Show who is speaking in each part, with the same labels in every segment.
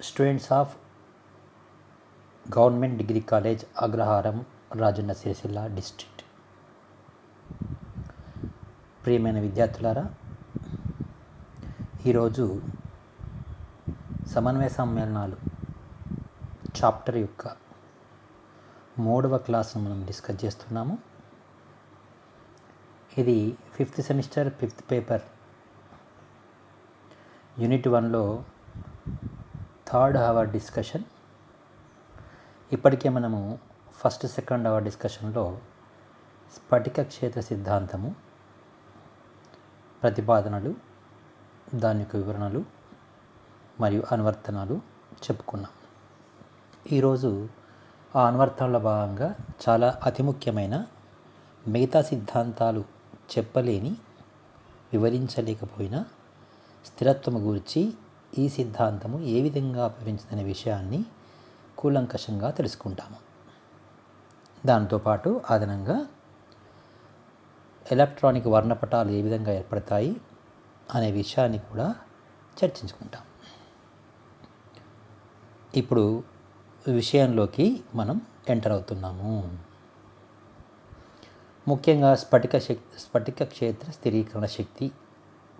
Speaker 1: Students of government degree college Agraharam Rajanna Sircilla district. ప్రియమైన విద్యార్థులారా, ఈరోజు సమన్వయ సమ్మేళనాలు చాప్టర్ యొక్క 3వ క్లాస్ను మనం డిస్కస్ చేస్తున్నాము. ఇది 5th semester 5th paper unit 1లో 3rd అవర్ డిస్కషన్. ఇప్పటికే మనము ఫస్ట్ సెకండ్ అవర్ డిస్కషన్లో స్ఫటిక క్షేత్ర సిద్ధాంతము, ప్రతిపాదనలు, దాని యొక్క వివరణలు మరియు అనువర్తనాలు చెప్పుకున్నాం. ఈరోజు ఆ అనువర్తనంలో భాగంగా చాలా అతి ముఖ్యమైన మిగతా సిద్ధాంతాలు చెప్పలేని, వివరించలేకపోయినా స్థిరత్వము గురించి ఈ సిద్ధాంతము ఏ విధంగా వివరించిందనే విషయాన్ని కూలంకషంగా తెలుసుకుంటాము. దాంతోపాటు అదనంగా ఎలక్ట్రానిక్ వర్ణపటాలు ఏ విధంగా ఏర్పడతాయి అనే విషయాన్ని కూడా చర్చించుకుంటాం. ఇప్పుడు విషయంలోకి మనం ఎంటర్ అవుతున్నాము. ముఖ్యంగా స్ఫటిక క్షేత్ర స్థిరీకరణ శక్తి,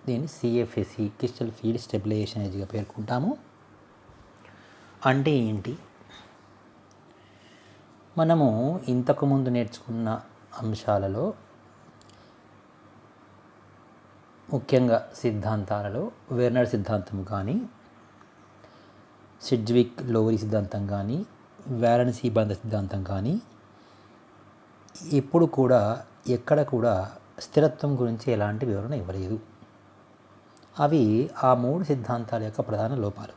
Speaker 1: దీన్ని CFSE క్రిస్టల్ ఫీల్డ్ స్టెబిలైజేషన్ ఎనర్జీగా పేర్కొంటాము. అంటే ఏంటి? మనము ఇంతకుముందు నేర్చుకున్న అంశాలలో, ముఖ్యంగా సిద్ధాంతాలలో వెర్నర్ సిద్ధాంతం కానీ, సిడ్జ్విక్ లోవరీ సిద్ధాంతం కానీ, వ్యాలెన్సీ బంధ సిద్ధాంతం కానీ ఎప్పుడు కూడా ఎక్కడ కూడా స్థిరత్వం గురించి ఎలాంటి వివరణ ఇవ్వలేదు. అవి ఆ 3 సిద్ధాంతాల యొక్క ప్రధాన లోపాలు.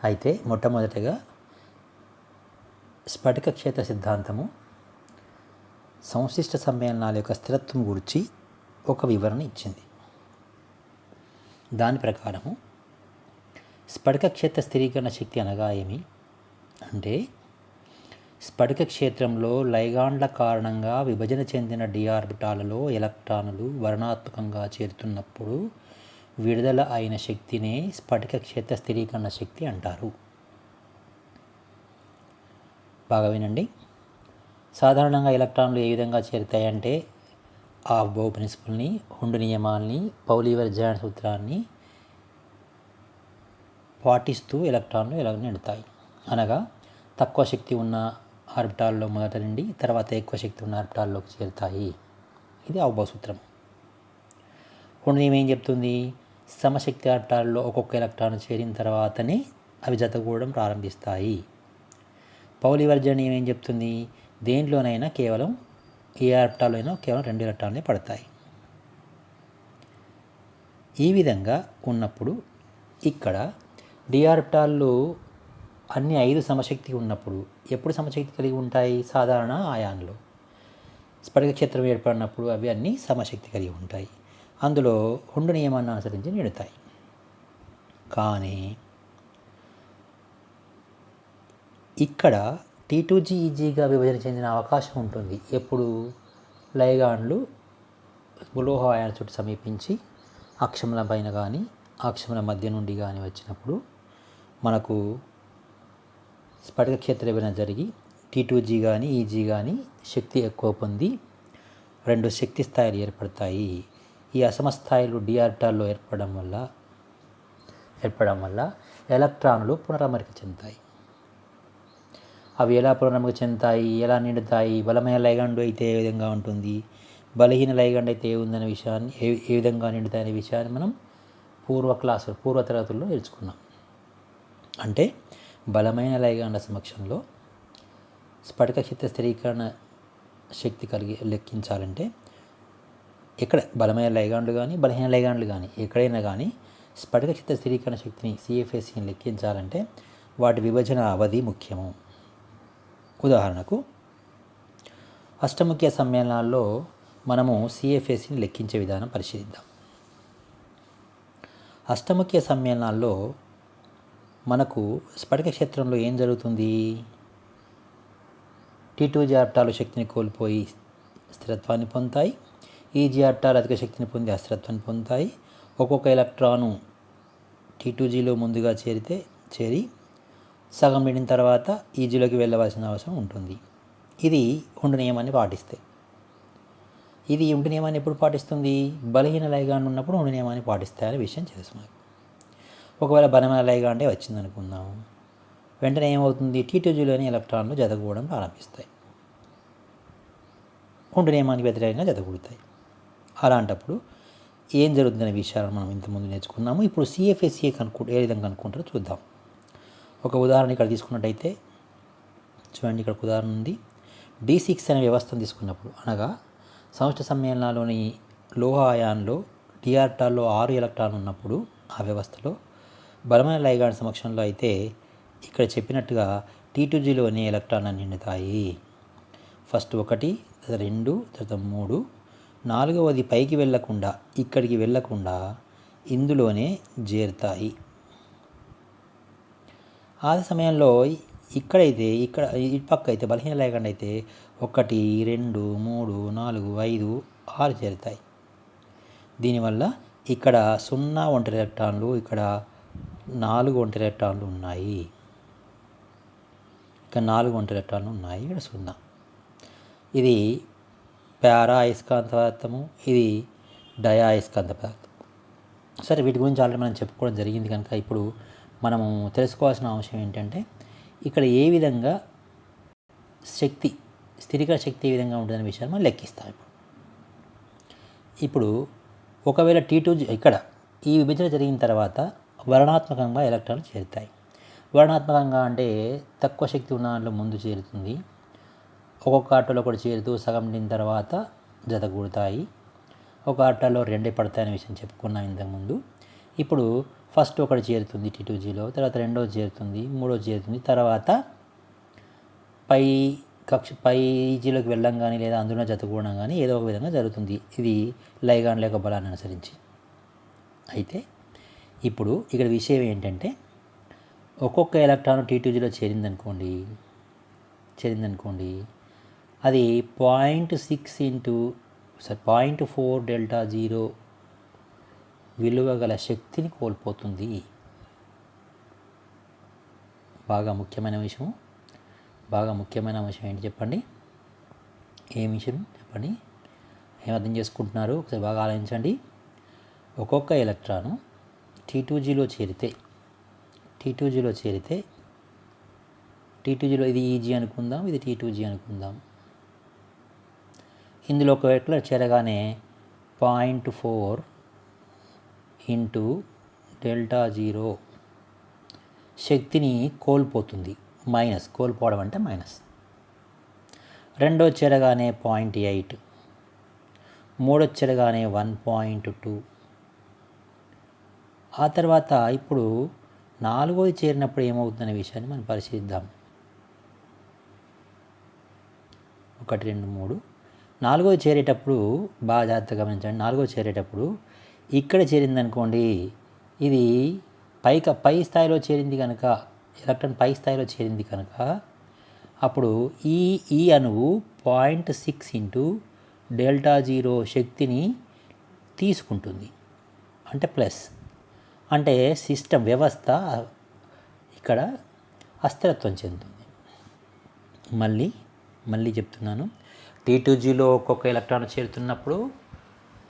Speaker 1: అయితే మొట్టమొదటిగా స్ఫటిక క్షేత్ర సిద్ధాంతము సంశ్లిష్ట సమ్మేళనాల యొక్క స్థిరత్వం గురించి ఒక వివరణ ఇచ్చింది. దాని ప్రకారము స్ఫటిక క్షేత్ర స్థిరీకరణ శక్తి అనగా ఏమి అంటే, స్ఫటిక క్షేత్రంలో లైగాండ్ల కారణంగా విభజన చెందిన డి ఆర్బిటాలలో ఎలక్ట్రానులు వర్ణాత్మకంగా చేరుతున్నప్పుడు విడుదల అయిన శక్తినే స్ఫటిక క్షేత్ర స్థిరీకరణ శక్తి అంటారు. బాగా వినండి. సాధారణంగా ఎలక్ట్రాన్లు ఏ విధంగా చేరుతాయంటే, ఆఫ్-బౌ ప్రిన్సిపల్ని, హుండ్ నియమాల్ని, పౌలి-ఎర్జాన్ సూత్రాన్ని పాటిస్తూ ఎలక్ట్రాన్లు ఎలా నిండుతాయి. అనగా తక్కువ శక్తి ఉన్న ఆర్బిటాల్లో మొదట నుండి తర్వాత ఎక్కువ శక్తి ఉన్న ఆర్బిటాల్లోకి చేరుతాయి. ఇది ఆఫ్-బౌ సూత్రం. హుండ్ నియమం ఏం చెప్తుంది? సమశక్తి ఆర్బిటాల్లో ఒక్కొక్క ఎలక్ట్రాన్ చేరిన తర్వాతనే అవి జతకూడడం ప్రారంభిస్తాయి. పౌలి-ఎర్జాన్ నియమం ఏం చెప్తుంది? దేంట్లోనైనా కేవలం ఏ ఆర్బిటాల్లో అయినా కేవలం 2 ఎలక్ట్రాన్లే పడతాయి. ఈ విధంగా ఉన్నప్పుడు ఇక్కడ డి ఆర్బిటాల్లో అన్ని 5 సమశక్తి ఉన్నప్పుడు ఎప్పుడు సమశక్తి కలిగి ఉంటాయి? సాధారణ ఆయాన్లు. స్ఫటిక క్షేత్రం ఏర్పడినప్పుడు అవి అన్నీ సమశక్తి కలిగి ఉంటాయి. అందులో హుండ్ నియమాన్ని అనుసరించి నిండుతాయి. కానీ ఇక్కడ T2GeGగా విభజన చెందిన అవకాశం ఉంటుంది. ఎప్పుడు? లైగాండ్లు ఉలోహ ఆయాన చుట్టూ సమీపించి అక్షముల పైన కానీ అక్షముల మధ్య నుండి కానీ వచ్చినప్పుడు మనకు స్ఫటిక క్షేత్ర విభజన జరిగి T2G కానీ EG కానీ శక్తి ఎక్కువ పొంది 2 శక్తి స్థాయిలు ఏర్పడతాయి. ఈ అసమస్థాయిలు డి ఆర్బిటాల్లో ఏర్పడడం వల్ల ఎలక్ట్రాన్లు పునరమరిక చెందుతాయి. అవి ఎలా పునరమరిక చెందుతాయి, ఎలా నిండుతాయి? బలమైన లైగాండ్ అయితే ఏ విధంగా ఉంటుంది, బలహీన లైగాండ్ అయితే ఏ ఉందనే విషయాన్ని, ఏ విధంగా నిండుతాయనే విషయాన్ని మనం పూర్వ తరగతుల్లో నేర్చుకున్నాం. అంటే బలమైన లైగాండ్ల సమక్షంలో స్ఫటిక క్షేత్ర స్థిరీకరణ శక్తి లెక్కించాలంటే, ఎక్కడ బలమైన లైగాండ్లు కానీ బలహీన లైగాండ్లు కానీ ఎక్కడైనా కానీ స్ఫటిక క్షేత్ర స్థిరీకరణ శక్తిని CFSEని లెక్కించాలంటే వాటి విభజన అవధి ముఖ్యము. ఉదాహరణకు అష్టముఖ్య సమ్మేళనాల్లో మనము CFSEని లెక్కించే విధానం పరిశీలిద్దాం. అష్టముఖ్య సమ్మేళనాల్లో మనకు స్ఫటిక క్షేత్రంలో ఏం జరుగుతుంది? T2G ఆర్బిటాలు శక్తిని కోల్పోయి స్థిరత్వాన్ని పొందుతాయి. EG ఆర్బిటాలు అధిక శక్తిని పొంది అస్థిరత్వాన్ని పొందుతాయి. ఒక్కొక్క ఎలక్ట్రాను T2Gలో ముందుగా చేరి సగం నిండిన తర్వాత ఈజీలోకి వెళ్ళవలసిన అవసరం ఉంటుంది. ఇది ఉండు నియమాన్ని పాటిస్తే. ఇది ఉండు నియమాన్ని ఎప్పుడు పాటిస్తుంది? బలహీన లైగాండ్ ఉన్నప్పుడు ఉండు నియమాన్ని పాటిస్తాయనే విషయం తెలుసు మనకు. ఒకవేళ బలమైన లైగాండే వచ్చిందనుకుందాం, వెంటనే ఏమవుతుంది? T2Gలోని ఎలక్ట్రాన్లు జతకూడడం ప్రారంభిస్తాయి, ఉండు నియమానికి వ్యతిరేకంగా జతకూడతాయి. అలాంటప్పుడు ఏం జరుగుతుందనే విషయాలను మనం ఇంతకుముందు నేర్చుకున్నాము. ఇప్పుడు CFSE ఏ విధంగా కనుక్కుంటారో చూద్దాం. ఒక ఉదాహరణ ఇక్కడ తీసుకున్నట్టయితే చూడండి, ఇక్కడ ఒక ఉదాహరణ ఉంది. D6 అనే వ్యవస్థను తీసుకున్నప్పుడు, అనగా సంయుష్ట సమ్మేళనాల్లోని లోహ అయాన్లో d ఆర్బిటాల్లో 6 ఎలక్ట్రాన్లు ఉన్నప్పుడు ఆ వ్యవస్థలో బలమైన లైగాండ్ సమక్షంలో అయితే ఇక్కడ చెప్పినట్టుగా T2Gలోని ఎలక్ట్రాన్లు నిండుతాయి. ఫస్ట్ 1, తర్వాత 2, తర్వాత 3, 4వది పైకి వెళ్ళకుండా ఇక్కడికి వెళ్ళకుండా ఇందులోనే చేరుతాయి. ఆ సమయంలో ఇక్కడ ఇటు పక్క అయితే బలహీన లైగాండ్ అయితే 1, 2, 3, 4, 5, 6 చేరుతాయి. దీనివల్ల ఇక్కడ 0 ఒంటరి ఎలక్ట్రాన్లు, ఇక్కడ 4 ఒంటరి ఎలక్ట్రాన్లు ఉన్నాయి, ఇక్కడ 4 ఒంటరి ఎలక్ట్రాన్లు ఉన్నాయి, ఇక్కడ 0. ఇది పారా అయస్కాంత పదార్థము, ఇది డయా అయస్కాంత పదార్థం. సరే, వీటి గురించి ఆల్రెడీ మనం చెప్పుకోవడం జరిగింది కనుక ఇప్పుడు మనము తెలుసుకోవాల్సిన అంశం ఏంటంటే, ఇక్కడ ఏ విధంగా స్థిరీకరణ శక్తి ఏ విధంగా ఉంటుందనే విషయాన్ని మనం లెక్కిస్తాం. ఇప్పుడు ఒకవేళ T2G ఇక్కడ ఈ విభజన జరిగిన తర్వాత వర్ణాత్మకంగా ఎలక్ట్రాన్లు చేరుతాయి. వర్ణాత్మకంగా అంటే తక్కువ శక్తి ఉన్న దాంట్లో ముందు చేరుతుంది, ఒక్కొక్క ఆటోలో ఒకటి చేరుతూ సగం నిండిన తర్వాత జతకూడతాయి. ఒక ఆటోలో 2 పడతాయనే విషయం చెప్పుకున్నాం ఇంతకుముందు. ఇప్పుడు ఫస్ట్ ఒకటి చేరుతుంది T2Gలో, తర్వాత రెండోది చేరుతుంది, మూడోది చేరుతుంది, తర్వాత పై ఈజీలోకి వెళ్ళడం కానీ లేదా అందులో జతకూడడం కానీ ఏదో ఒక విధంగా జరుగుతుంది, ఇది లైగాండ్ లేక బలాన్ని అనుసరించి. అయితే ఇప్పుడు ఇక్కడ విషయం ఏంటంటే, ఒక్కొక్క ఎలక్ట్రాన్ T2Gలో చేరిందనుకోండి, అది 0.4 ΔG విలువ గల శక్తిని కోల్పోతుంది. బాగా ముఖ్యమైన విషయం ఏంటి చెప్పండి? ఏం విషయం చెప్పండి? ఏం అర్థం చేసుకుంటున్నారు? ఒకసారి బాగా ఆలోచించండి. ఒక్కొక్క ఎలక్ట్రాను T2Gలో చేరితే T2Gలో ఇది EG అనుకుందాం, ఇది T2G అనుకుందాం. ఇందులో ఒక ఎలక్ట్రాన్ చేరగానే 0.4 ΔG శక్తిని కోల్పోతుంది. కోల్పోవడం అంటే మైనస్. రెండో చేరగానే 0.8, మూడో చేరగానే 1.2. ఆ తర్వాత ఇప్పుడు 4వది చేరినప్పుడు ఏమవుతుందనే విషయాన్ని మనం పరిశీలిద్దాం. 1, 2, 3. 4వది చేరేటప్పుడు బాగా జాగ్రత్తగా గమనించండి. 4వది చేరేటప్పుడు ఇక్కడ చేరిందనుకోండి, ఇది పై స్థాయిలో చేరింది కనుక, ఎలక్ట్రాన్ పై స్థాయిలో చేరింది కనుక అప్పుడు ఈ అణువు 0.6 ΔG శక్తిని తీసుకుంటుంది, అంటే ప్లస్. అంటే వ్యవస్థ ఇక్కడ అస్థిరత్వం చెందుతుంది. మళ్ళీ చెప్తున్నాను, T2Gలో ఒక్కొక్క ఎలక్ట్రాన్ చేరుతున్నప్పుడు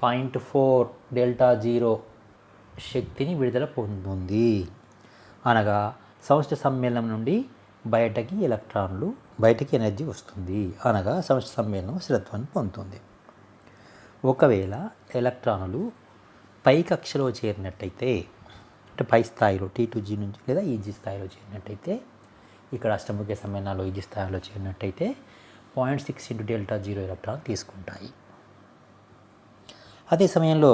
Speaker 1: 0.4 ΔG శక్తిని విడుదల పొందుతుంది, అనగా సంయుష్ట సమ్మేళనం నుండి బయటకి ఎనర్జీ వస్తుంది, అనగా సంయుష్ట సమ్మేళనం స్థిరత్వాన్ని పొందుతుంది. ఒకవేళ ఎలక్ట్రానులు పై కక్షలో చేరినట్టయితే, అంటే పై స్థాయిలో T2G నుంచి లేదా EG స్థాయిలో చేరినట్టయితే, ఇక్కడ అష్టముఖ్య సమ్మేళనాల్లో EG స్థాయిలో చేరినట్టయితే 0.6 ΔG ఎలక్ట్రాన్ తీసుకుంటాయి. అదే సమయంలో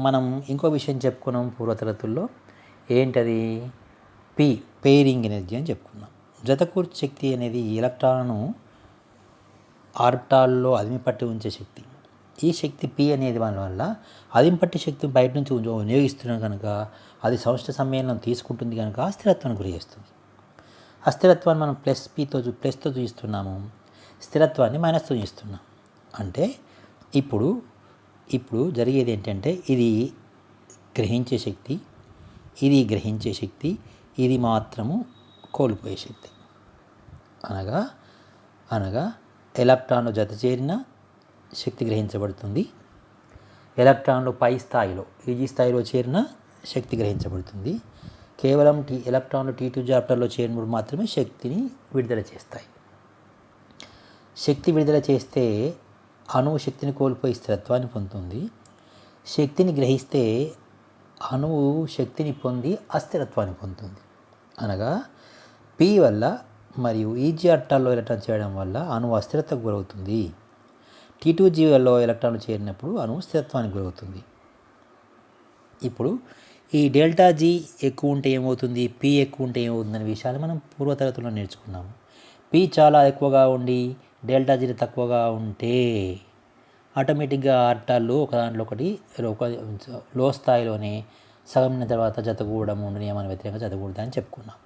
Speaker 1: మనం ఇంకో విషయం చెప్పుకున్నాం పూర్వతరగతుల్లో, ఏంటది? పెయిరింగ్ ఎనర్జీ అని చెప్పుకున్నాం. జతకూర్చు శక్తి అనేది ఎలక్ట్రాన్ను ఆర్బిటాల్లో అదిమిపట్టి ఉంచే శక్తి. ఈ శక్తి P అనేది వల్ల అదింపట్టి శక్తిని బయట నుంచి వినియోగిస్తున్నాం కనుక అది సంయుష్ట సమ్మేళనం తీసుకుంటుంది కనుక అస్థిరత్వానికి గురి చేస్తుంది. అస్థిరత్వాన్ని మనం ప్లస్తో చూస్తున్నాము, స్థిరత్వాన్ని మైనస్తో చూస్తున్నాం. అంటే ఇప్పుడు జరిగేది ఏంటంటే, ఇది గ్రహించే శక్తి, ఇది గ్రహించే శక్తి, ఇది మాత్రము కోల్పోయే శక్తి. అనగా అనగా ఎలక్ట్రాన్లు జత చేరిన శక్తి గ్రహించబడుతుంది, ఎలక్ట్రాన్లు పై స్థాయిలో ఈజీ స్థాయిలో చేరిన శక్తి గ్రహించబడుతుంది. కేవలం ఎలక్ట్రాన్లు T2G ఆర్బిటాల్లో చేరినప్పుడు మాత్రమే శక్తిని విడుదల చేస్తాయి. శక్తి విడుదల చేస్తే అణువు శక్తిని కోల్పోయి స్థిరత్వాన్ని పొందుతుంది. శక్తిని గ్రహిస్తే అణువు శక్తిని పొంది అస్థిరత్వాన్ని పొందుతుంది. అనగా P వల్ల మరియు ఈజీ ఆర్బిటాల్లో ఎలక్ట్రాన్ చేయడం వల్ల అణువు అస్థిరతకు గురవుతుంది. T2Gలో ఎలక్ట్రాన్లు చేరినప్పుడు అణువు స్థిరత్వానికి గురవుతుంది. ఇప్పుడు ఈ ΔG ఎక్కువ ఉంటే ఏమవుతుంది, P ఎక్కువ ఉంటే ఏమవుతుందనే విషయాలు మనం పూర్వతరగతుల్లో నేర్చుకున్నాము. P చాలా ఎక్కువగా ఉండి ΔG తక్కువగా ఉంటే ఆటోమేటిక్గా ఆర్బిటాల్లో ఒక దాంట్లో ఒకటి లో స్థాయిలోనే సగం తర్వాత జతకూడడం నియమాన్ని వ్యతిరేకంగా జతకూడదని చెప్పుకున్నాం.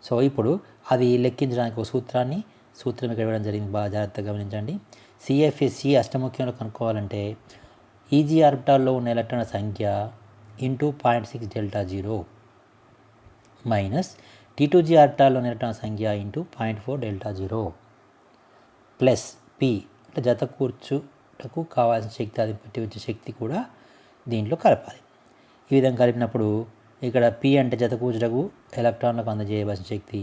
Speaker 1: సో ఇప్పుడు అది లెక్కించడానికి ఒక సూత్రం ఇక్కడ ఇవ్వడం జరిగింది, బాగా జాగ్రత్తగా గమనించండి. CFSC అష్టముఖ్యంలో కనుక్కోవాలంటే ఈజీ ఆర్బిటాల్లో ఉన్న ఎలక్ట్రాన్ల సంఖ్య ఇంటూ 0.6 ΔG మైనస్ T2G ఆర్బిటాల్లో ఉన్న ఎలక్ట్రాన్ల సంఖ్య ఇంటూ 0.4 ΔG ప్లస్ P అంటే జత కూర్చుటకు కావాల్సిన శక్తి, అది పట్టి వచ్చే శక్తి కూడా దీంట్లో కలపాలి. ఈ విధంగా కలిపినప్పుడు ఇక్కడ P అంటే జత కూర్చుటకు ఎలక్ట్రాన్లకు అందజేయవలసిన శక్తి,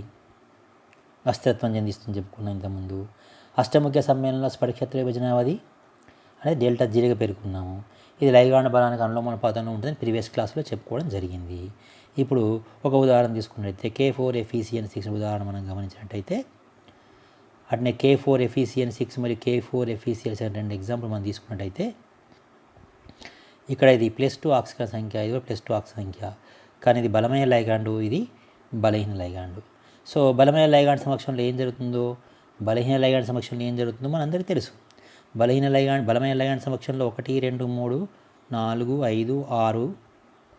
Speaker 1: అస్థిరత్వం చెందిస్తుంది చెప్పుకున్నాం ఇంతకుముందు. అష్టముఖ్య సమ్మేళనంలో స్ఫటికక్షేత్ర విభజనావధి అనేది ΔGగా పేర్కొన్నాము. ఇది లైగాండ్ బలానికి అనులోమానుపాతంలో ఉంటుందని ప్రీవియస్ క్లాస్లో చెప్పుకోవడం జరిగింది. ఇప్పుడు ఒక ఉదాహరణ తీసుకున్నట్లయితే K4FeCN6 ఉదాహరణ మనం గమనించినట్టయితే, అట్నే K4FeCN6 మరియు K4FeCl7 రెండు ఎగ్జాంపుల్ మనం తీసుకున్నట్టయితే, ఇక్కడ ఇది +2 ఆక్సిజన్ సంఖ్య, ఇది కూడా +2 ఆక్సిజన్ సంఖ్య, కానీ ఇది బలమైన లైగాండు, ఇది బలహీన లైగాండు. సో బలమైన లైగాండ్ సమక్షంలో ఏం జరుగుతుందో, బలహీన లైగాండ్ సమక్షంలో ఏం జరుగుతుందో మనందరికీ తెలుసు. బలమైన లైగాండ్ సమక్షంలో 1, 2, 3, 4, 5, 6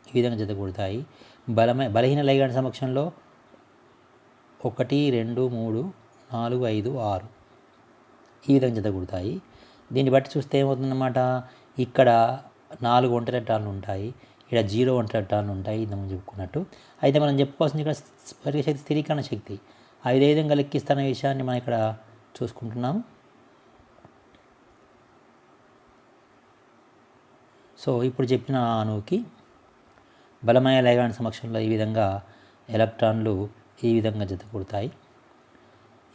Speaker 1: ఈ విధంగా జతకూడతాయి. బలహీన లైగాండ్ సమక్షంలో 1, 2, 3, 4, 5, 6 ఈ విధంగా జతకూడతాయి. దీన్ని బట్టి చూస్తే ఏమవుతుందన్నమాట, ఇక్కడ 4 ఒంటరి ఎలక్ట్రాన్లు ఉంటాయి, ఇక్కడ 0 ఒంటరి ఎలక్ట్రాన్లు ఉంటాయి, ఇది మనం చెప్పుకున్నట్టు. అయితే మనం చెప్పుకోవాల్సింది ఇక్కడ స్ఫటిక శక్తి, స్థిరీకరణ శక్తి, అవి ఏ విధంగా లెక్కిస్తున్న విషయాన్ని మనం ఇక్కడ చూసుకుంటున్నాము. సో ఇప్పుడు చెప్పిన అణువుకి బలమైన లైగాండ్ సమక్షంలో ఈ విధంగా ఎలక్ట్రాన్లు ఈ విధంగా జతకూడతాయి.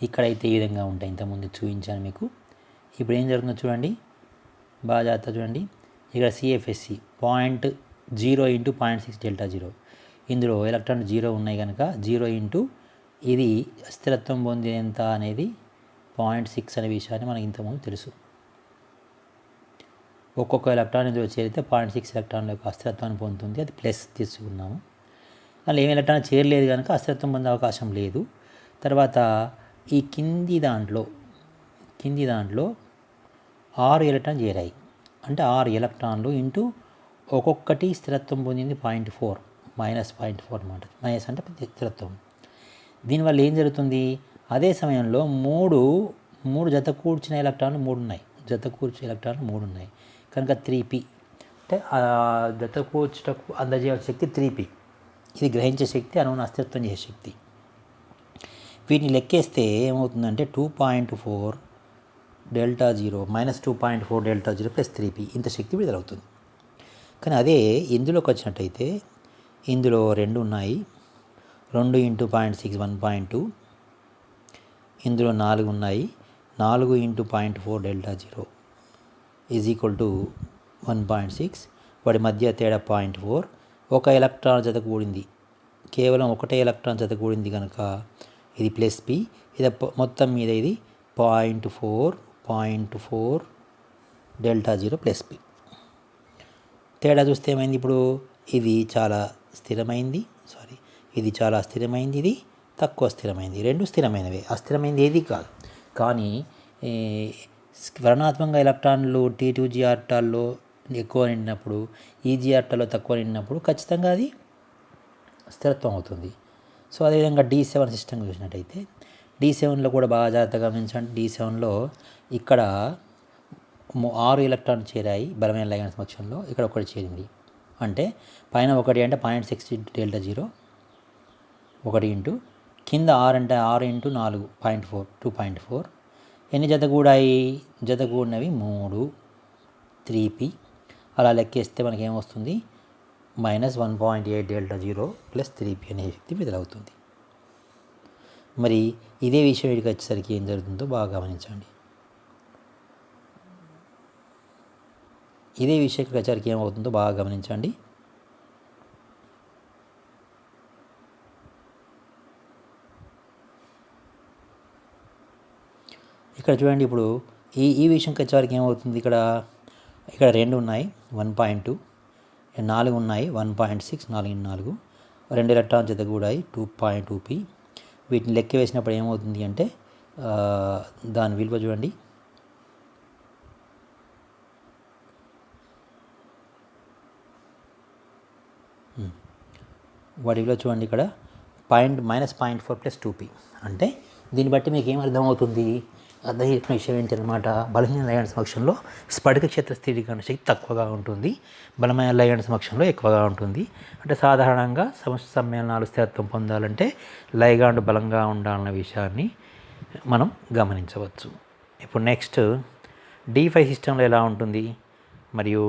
Speaker 1: ఇక్కడైతే ఈ విధంగా ఉంటాయి, ఇంతకుముందు చూపించాను మీకు. ఇప్పుడు ఏం జరుగుతుందో చూడండి, బాగా జాగ్రత్త చూడండి. ఇక్కడ CFSC 0.0 ఇంటూ 0.6 ΔG. ఇందులో ఎలక్ట్రాన్ 0 ఉన్నాయి కనుక 0 ఇంటూ ఇది స్థిరత్వం పొందేంత అనేది 0.6 అనే విషయాన్ని మనకి ఇంతకుముందు తెలుసు. ఒక్కొక్క ఎలక్ట్రాన్ ఇందులో చేరితే 0.6 ఎలక్ట్రాన్ల యొక్క అస్థిరత్వాన్ని పొందుతుంది, అది ప్లస్ తీసుకున్నాము. అందులో ఏమి ఎలక్ట్రాన్ చేరలేదు కనుక అస్థిరత్వం పొందే అవకాశం లేదు. తర్వాత ఈ కింది దాంట్లో 6 ఎలక్ట్రాన్ చేరాయి, అంటే 6 ఎలక్ట్రాన్లు ఇంటూ ఒక్కొక్కటి స్థిరత్వం పొందింది 0.4 -0.4 అన్నమాట. మైనస్ అంటే స్థిరత్వం. దీనివల్ల ఏం జరుగుతుంది, అదే సమయంలో మూడు జత కూర్చిన ఎలక్ట్రాన్లు 3 ఉన్నాయి, కనుక 3p అంటే జత కూర్చుటకు అందజేయ శక్తి 3p. ఇది గ్రహించే శక్తి, అణువును అస్థిరత్వం చేసే శక్తి. వీటిని లెక్కేస్తే ఏమవుతుందంటే 2.4 ΔG -2.4 ΔG ప్లస్ 3p ఇంత శక్తి విడుదలవుతుంది. కానీ అదే ఇందులోకి వచ్చినట్టయితే ఇందులో 2 ఉన్నాయి, 2 ఇంటూ 0.6 1.2, ఇందులో 4 ఉన్నాయి, 4 into 0.4 ΔG is equal to 1.6. వాటి మధ్య తేడా 0.4. ఒక ఎలక్ట్రాన్ జత కూడింది, కేవలం ఒకటే ఎలక్ట్రాన్ జత కూడింది కనుక ఇది ప్లస్ p. ఇది మొత్తం మీద ఇది 0.4 ΔG ప్లస్ p. తేడా చూస్తే ఏమైంది, ఇప్పుడు ఇది చాలా స్థిరమైంది, ఇది తక్కువ స్థిరమైంది. రెండు స్థిరమైనవే, అస్థిరమైనది ఏది కాదు. కానీ వర్ణాత్మకంగా ఎలక్ట్రాన్లు T2G ఆర్బిటాల్లో ఎక్కువ నిండినప్పుడు, ఈజీ ఆర్బిటాల్లో తక్కువ నిండినప్పుడు ఖచ్చితంగా అది స్థిరత్వం అవుతుంది. సో అదేవిధంగా D7 సిస్టమ్ చూసినట్టయితే D7లో కూడా బాగా జాగ్రత్తగా గమనించండి. D7లో ఇక్కడ 6 ఎలక్ట్రాన్లు చేరాయి బలమైన లైగాండ్ సమక్షంలో, ఇక్కడ ఒకటి చేరింది. అంటే పైన 1 అంటే 0.6 డెల్టా జీరో 1 ఇంటూ కింద 6 అంటే 6 ఇంటూ 4 0.4 2.4 ఎన్ని జతగూడాయి? జతగూడినవి 3 3p. అలా లెక్కేస్తే మనకి ఏమొస్తుంది? -1.8 డెల్టా జీరో ప్లస్ 3p అనే శక్తి విడుదలవుతుంది. మరి ఇదే విషయం వీడికి వచ్చేసరికి ఏం జరుగుతుందో బాగా గమనించండి. ఇదే విషయానికి వచ్చేసరికి ఏమవుతుందో బాగా గమనించండి. ఇక్కడ చూడండి, ఇప్పుడు ఈ విషయంకి వచ్చేసరికి ఏమవుతుంది? ఇక్కడ 2 ఉన్నాయి 1.2, 4 ఉన్నాయి 1.6, 4 4 2 ఎలక్ట్రాన్ జత కూడా 2.2p. వీటిని లెక్క వేసినప్పుడు ఏమవుతుంది అంటే దాని విలువ చూడండి, వాటి విలువ చూడండి ఇక్కడ -0.4 ప్లస్ 2p. అంటే దీన్ని బట్టి మీకు ఏం అర్థమవుతుంది? అర్థమయ్యే విషయం ఏంటన్నమాట, బలహీన లయన సమక్షంలో స్ఫటిక క్షేత్ర స్థిరీకరణ శక్తి తక్కువగా ఉంటుంది, బలమైన లయన సమక్షంలో ఎక్కువగా ఉంటుంది. అంటే సాధారణంగా సమస్య సమ్మేళనాలు స్థిరత్వం పొందాలంటే లైగాండ్ బలంగా ఉండాలన్న విషయాన్ని మనం గమనించవచ్చు. ఇప్పుడు నెక్స్ట్ D5 సిస్టంలో ఎలా ఉంటుంది మరియు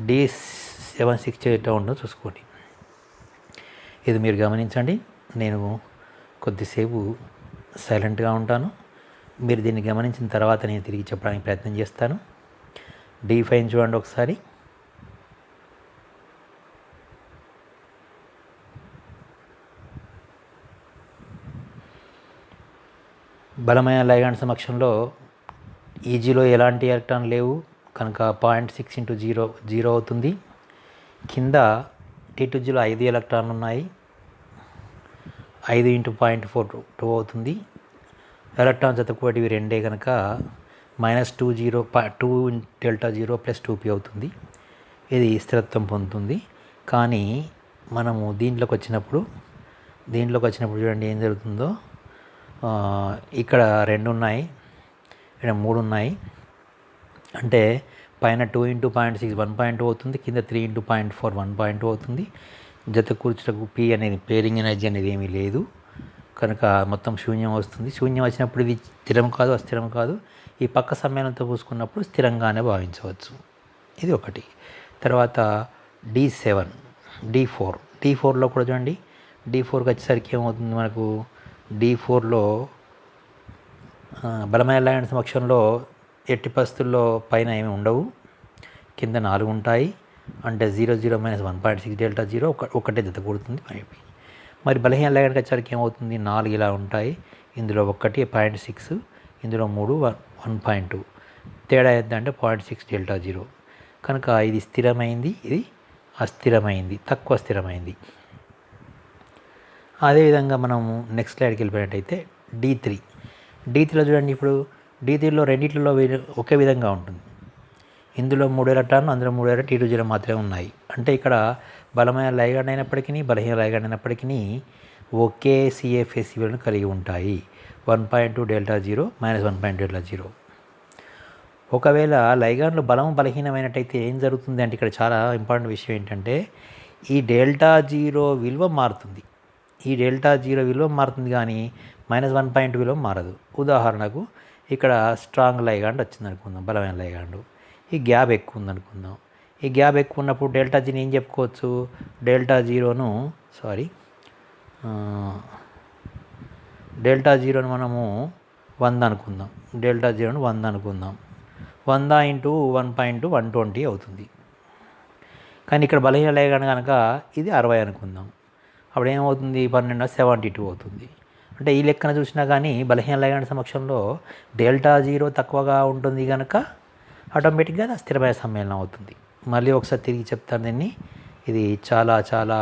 Speaker 1: D7 ఎట్లా ఉంటుందో చూసుకోండి. ఇది మీరు గమనించండి. నేను కొద్దిసేపు సైలెంట్గా ఉంటాను. మీరు దీన్ని గమనించిన తర్వాత నేను తిరిగి చెప్పడానికి ప్రయత్నం చేస్తాను. D5 చూడండి ఒకసారి. బలమైన లైగాండ్ సమక్షంలో ఈజీలో ఎలాంటి ఎలక్ట్రాన్ లేవు కనుక 0.6 ఇంటూ 0 అవుతుంది. కింద T2Gలో 5 ఎలక్ట్రాన్లు ఉన్నాయి, 5 ఇంటూ 0.4 2 అవుతుంది. ఎలక్ట్రాన్ జత కూడివి 2 కనుక -2 డెల్టా జీరో ప్లస్ 2p అవుతుంది. ఇది స్థిరత్వం పొందుతుంది. కానీ మనము దీంట్లోకి వచ్చినప్పుడు చూడండి ఏం జరుగుతుందో. ఇక్కడ 2 ఉన్నాయి, ఇక్కడ 3 ఉన్నాయి. అంటే పైన 2 ఇంటూ 0.6 1.2 అవుతుంది, కింద 3 ఇంటూ 0.4 1.2 అవుతుంది. జత కూర్చుటకు p అనేది పేరింగ్ ఎనర్జీ అనేది ఏమీ లేదు కనుక మొత్తం శూన్యం వస్తుంది. శూన్యం వచ్చినప్పుడు ఇది స్థిరం కాదు, అస్థిరం కాదు. ఈ పక్క సమ్మేళనంతో పూసుకున్నప్పుడు స్థిరంగానే భావించవచ్చు. ఇది ఒకటి. తర్వాత D7 D4లో కూడా చూడండి. D4కి వచ్చేసరికి ఏమవుతుంది మనకు? D4లో బలమైన లయన సమక్షంలో ఎట్టి పరిస్థితుల్లో పైన ఏమి ఉండవు, కింద 4 ఉంటాయి. అంటే 0 0 -1.6 డెల్టా జీరో ఒకటే జత కూడుతుంది. మరి బలహీన లయనకి వచ్చేసరికి ఏమవుతుంది? 4 ఇలా ఉంటాయి, ఇందులో 1 0.6, ఇందులో 3 1.2. తేడా ఎంత అంటే 0.6 డెల్టా జీరో. కనుక ఇది స్థిరమైంది, ఇది అస్థిరమైంది, తక్కువ స్థిరమైంది. అదేవిధంగా మనము నెక్స్ట్ స్లైడ్కి వెళ్ళిపోయినట్టయితే D3లో చూడండి. ఇప్పుడు D3లో రెండిట్లలో ఒకే విధంగా ఉంటుంది. ఇందులో 3 ఎలక్ట్రాన్లు, అందులో 3 ఎలక్ట్రాన్లు T2Gలో మాత్రమే ఉన్నాయి. అంటే ఇక్కడ బలమైన లైగాండ్ అయినప్పటికీ బలహీన లైగాండ్ అయినప్పటికీ ఒకే CFS విలువను కలిగి ఉంటాయి. 1.2 డెల్టా జీరో -1.2 డెల్టా జీరో. ఒకవేళ లైగాండ్లు బలహీనమైనట్టయితే ఏం జరుగుతుంది అంటే ఇక్కడ చాలా ఇంపార్టెంట్ విషయం ఏంటంటే ఈ డెల్టా జీరో విలువ మారుతుంది. ఈ డెల్టా జీరో విలువ మారుతుంది కానీ -1.2 విలువ మారదు. ఉదాహరణకు ఇక్కడ స్ట్రాంగ్ లైగాండ్ వచ్చింది అనుకుందాం, బలమైన లైగాండ్. ఈ గ్యాప్ ఎక్కువ ఉందనుకుందాం. ఈ గ్యాప్ ఎక్కువ ఉన్నప్పుడు డెల్టా జీని ఏం చెప్పుకోవచ్చు? డెల్టా జీరోను మనము 100 అనుకుందాం. డెల్టా జీరోను 100 అనుకుందాం. 100 ఇంటూ 1.2 120 అవుతుంది. కానీ ఇక్కడ బలహీన లైగాండ్ కనుక ఇది 60 అనుకుందాం. అప్పుడు ఏమవుతుంది? 12 72 అవుతుంది. అంటే ఈ లెక్కన చూసినా కానీ బలహీన లైగాండ్ సమక్షంలో డెల్టా జీరో తక్కువగా ఉంటుంది కనుక ఆటోమేటిక్గా స్థిరమైన సమ్మేళనం అవుతుంది. మళ్ళీ ఒకసారి తిరిగి చెప్తాను దీన్ని. ఇది చాలా చాలా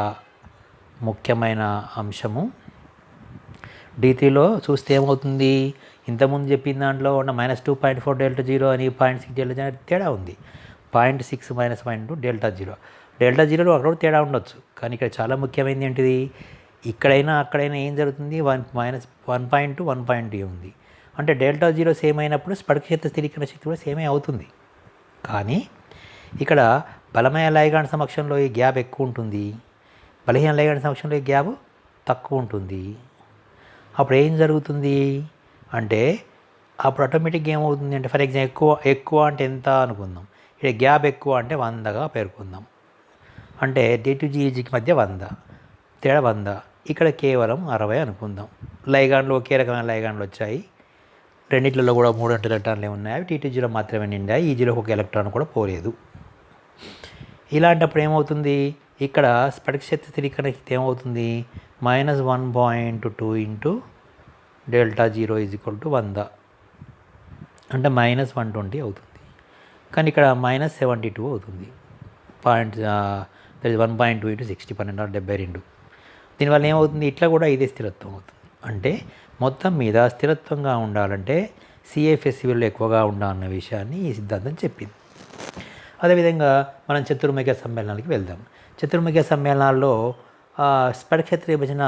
Speaker 1: ముఖ్యమైన అంశము. D3లో చూస్తే ఏమవుతుంది? ఇంతకుముందు చెప్పిన దాంట్లో ఉన్న -2.4 డెల్టా జీరో అని 0.6 డెల్టా జీరో తేడా ఉంది. 0.6 -1.2 డెల్టా జీరో. డెల్టా జీరోలో అక్కడ తేడా ఉండొచ్చు, కానీ ఇక్కడ చాలా ముఖ్యమైనది ఏంటిది? ఇక్కడైనా అక్కడైనా ఏం జరుగుతుంది? 1.2 1.2 ఉంది. అంటే డెల్టా జీరో సేమ్ అయినప్పుడు స్ఫటిక క్షేత్ర స్థిరీకరణ శక్తి కూడా సేమే అవుతుంది. కానీ ఇక్కడ బలమైన లైగాండ్ సమక్షంలో ఈ గ్యాప్ ఎక్కువ ఉంటుంది, బలహీన లైగాండ్ సమక్షంలో ఈ గ్యాప్ తక్కువ ఉంటుంది. అప్పుడు ఏం జరుగుతుంది అంటే అప్పుడు ఆటోమేటిక్గా ఏమవుతుంది అంటే ఫర్ ఎగ్జాంపుల్ ఎక్కువ అంటే ఎంత అనుకుందాం, ఇక్కడ గ్యాప్ ఎక్కువ అంటే 100గా పేర్కొందాం. అంటే D2GEGకి మధ్య 100 తేడా 100, ఇక్కడ కేవలం 60 అనుకుందాం. లైగాండ్లు ఒకే రకమైన లైగాండ్లు వచ్చాయి, రెండిట్లలో కూడా 3 ఎలక్ట్రాన్లు ఉన్నాయి, అవి T2Gలో మాత్రమే నిండాయి, ఈజీలోకి ఒక ఎలక్ట్రాన్ కూడా పోలేదు. ఇలాంటప్పుడు ఏమవుతుంది, ఇక్కడ స్ఫటిక శక్తి స్థిరీకరణకి ఏమవుతుంది -1.2 ఇంటూ ΔG0 = 100 అంటే -120 అవుతుంది. కానీ ఇక్కడ -72 అవుతుంది. 1.2 ఇంటూ 60 1272. దీనివల్ల ఏమవుతుంది, ఇట్లా కూడా ఇదే స్థిరత్వం అవుతుంది. అంటే మొత్తం మీద స్థిరత్వంగా ఉండాలంటే CFSE విలువలు ఎక్కువగా ఉండాలన్న విషయాన్ని ఈ సిద్ధాంతం చెప్పింది. అదేవిధంగా మనం చతుర్ముఖ సమ్మేళనాలకి వెళ్దాం. చతుర్ముఖ సమ్మేళనాల్లో స్ఫటిక శక్తి విభజన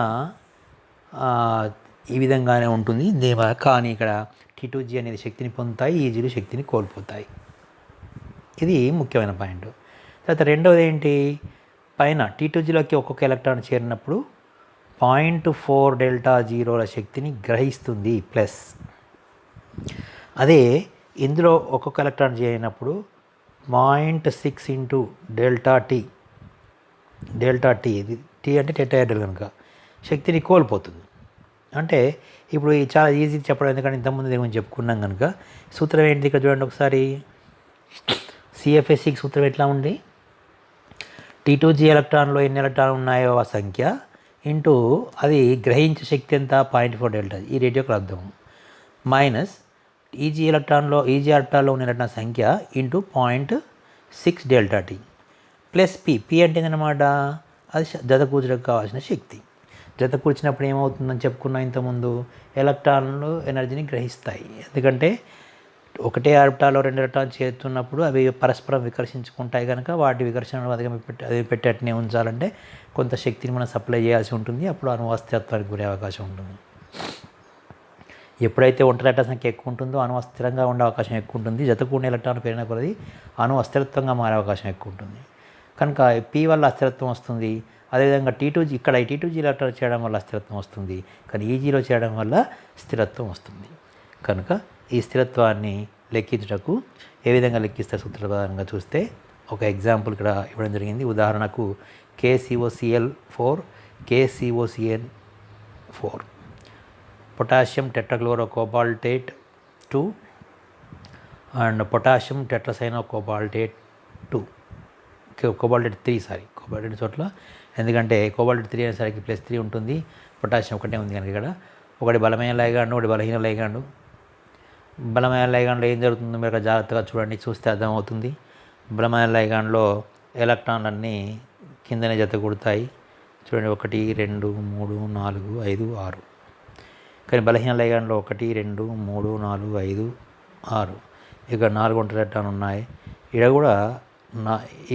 Speaker 1: ఈ విధంగానే ఉంటుంది. కానీ ఇక్కడ T2G అనేది శక్తిని పొందుతాయి, ఈజీలు శక్తిని కోల్పోతాయి. ఇది ముఖ్యమైన పాయింట్. తర్వాత రెండవది ఏంటి, పైన T2Gలోకి ఒక్కొక్క ఎలక్ట్రాన్ చేరినప్పుడు 0.4 ΔG0ల శక్తిని గ్రహిస్తుంది ప్లస్. అదే ఇందులో ఒక్కొక్క ఎలక్ట్రాన్ చేరినప్పుడు 0.6 ఇంటూ ΔT ఇది T అంటే టెట్రాహెడ్రల్ కనుక శక్తిని కోల్పోతుంది. అంటే ఇప్పుడు ఇది చాలా ఈజీ చెప్పడం, ఎందుకంటే ఇంతకుముందు దీని గురించి చెప్పుకున్నాం కనుక. సూత్రం ఏంటి ఇక్కడ చూడండి ఒకసారి, CFSEకి సూత్రం ఎట్లా ఉంది, T2G ఎలక్ట్రాన్లో ఎన్ని ఎలక్ట్రాన్లు ఉన్నాయో ఆ సంఖ్య ఇంటూ అది గ్రహించే శక్తి ఎంత 0.4 ΔG, ఈ రేడియోకి అర్థం, మైనస్ ఈజీ ఆర్టాల్లో ఉన్న ఎలక్ట్రాన్ సంఖ్య ఇంటూ 0.6 ΔT ప్లస్ పి అంటే ఏంటన్నమాట, అది జత కూర్చడానికి కావాల్సిన శక్తి. జత కూర్చినప్పుడు ఏమవుతుందని చెప్పుకున్నా ఇంతకుముందు, ఎలక్ట్రాన్లు ఎనర్జీని గ్రహిస్తాయి. ఎందుకంటే ఒకటే ఆర్బిటాల్లో 2 ఎలక్ట్రాన్లు చేరుతున్నప్పుడు అవి పరస్పరం వికర్షించుకుంటాయి కనుక వాటి వికర్షణను అది పెట్టేటనే ఉంచాలంటే కొంత శక్తిని మనం సప్లై చేయాల్సి ఉంటుంది. అప్పుడు అణువు అస్థిరత్వానికి గురే అవకాశం ఉంటుంది. ఎప్పుడైతే ఒంటరి ఎలక్ట్రాన్ సంఖ్య ఎక్కువ ఉంటుందో అణువు అస్థిరంగా ఉండే అవకాశం ఎక్కువ ఉంటుంది. జత కూడిన ఎలక్ట్రాన్ పెరిగిన కొలది అణువు అస్థిరత్వంగా మారే అవకాశం ఎక్కువ ఉంటుంది. కనుక P వల్ల అస్థిరత్వం వస్తుంది. అదేవిధంగా T2G ఇక్కడ T2G ఎలక్ట్రాన్ చేయడం వల్ల స్థిరత్వం వస్తుంది, కానీ ఈజీలో చేయడం వల్ల స్థిరత్వం వస్తుంది. కనుక ఈ స్థిరత్వాన్ని లెక్కించుటకు ఏ విధంగా లెక్కిస్తారు సూత్రప్రధానంగా చూస్తే ఒక ఎగ్జాంపుల్ ఇక్కడ ఇవ్వడం జరిగింది. ఉదాహరణకు KCOCl4 KCOCN4 potassium tetrachlorocobaltate 2 and potassium tetracyanocobaltate 2 cobaltate 3 cobaltate చోట్ల, ఎందుకంటే కోబాల్టేట్ 3 అనేసరికి +3 ఉంటుంది, పొటాషియం ఒకటే ఉంది కనుక ఇక్కడ ఒకటి బలమైన లైగాండు ఒకటి బలహీన లైగాండు. బలమైన లైగాండ్లో ఏం జరుగుతుందో మీరు జాగ్రత్తగా చూడండి, చూస్తే అర్థమవుతుంది. బలమైన లైగాండ్లో ఎలక్ట్రాన్లన్నీ కిందనే జత కూడతాయి. చూడండి 1 2 3 4 5 6. కానీ బలహీన లైగాండ్లో 1 2 3 4 5 6. ఇక్కడ 4 ఒంటరి ఎలక్ట్రాన్లు ఉన్నాయి.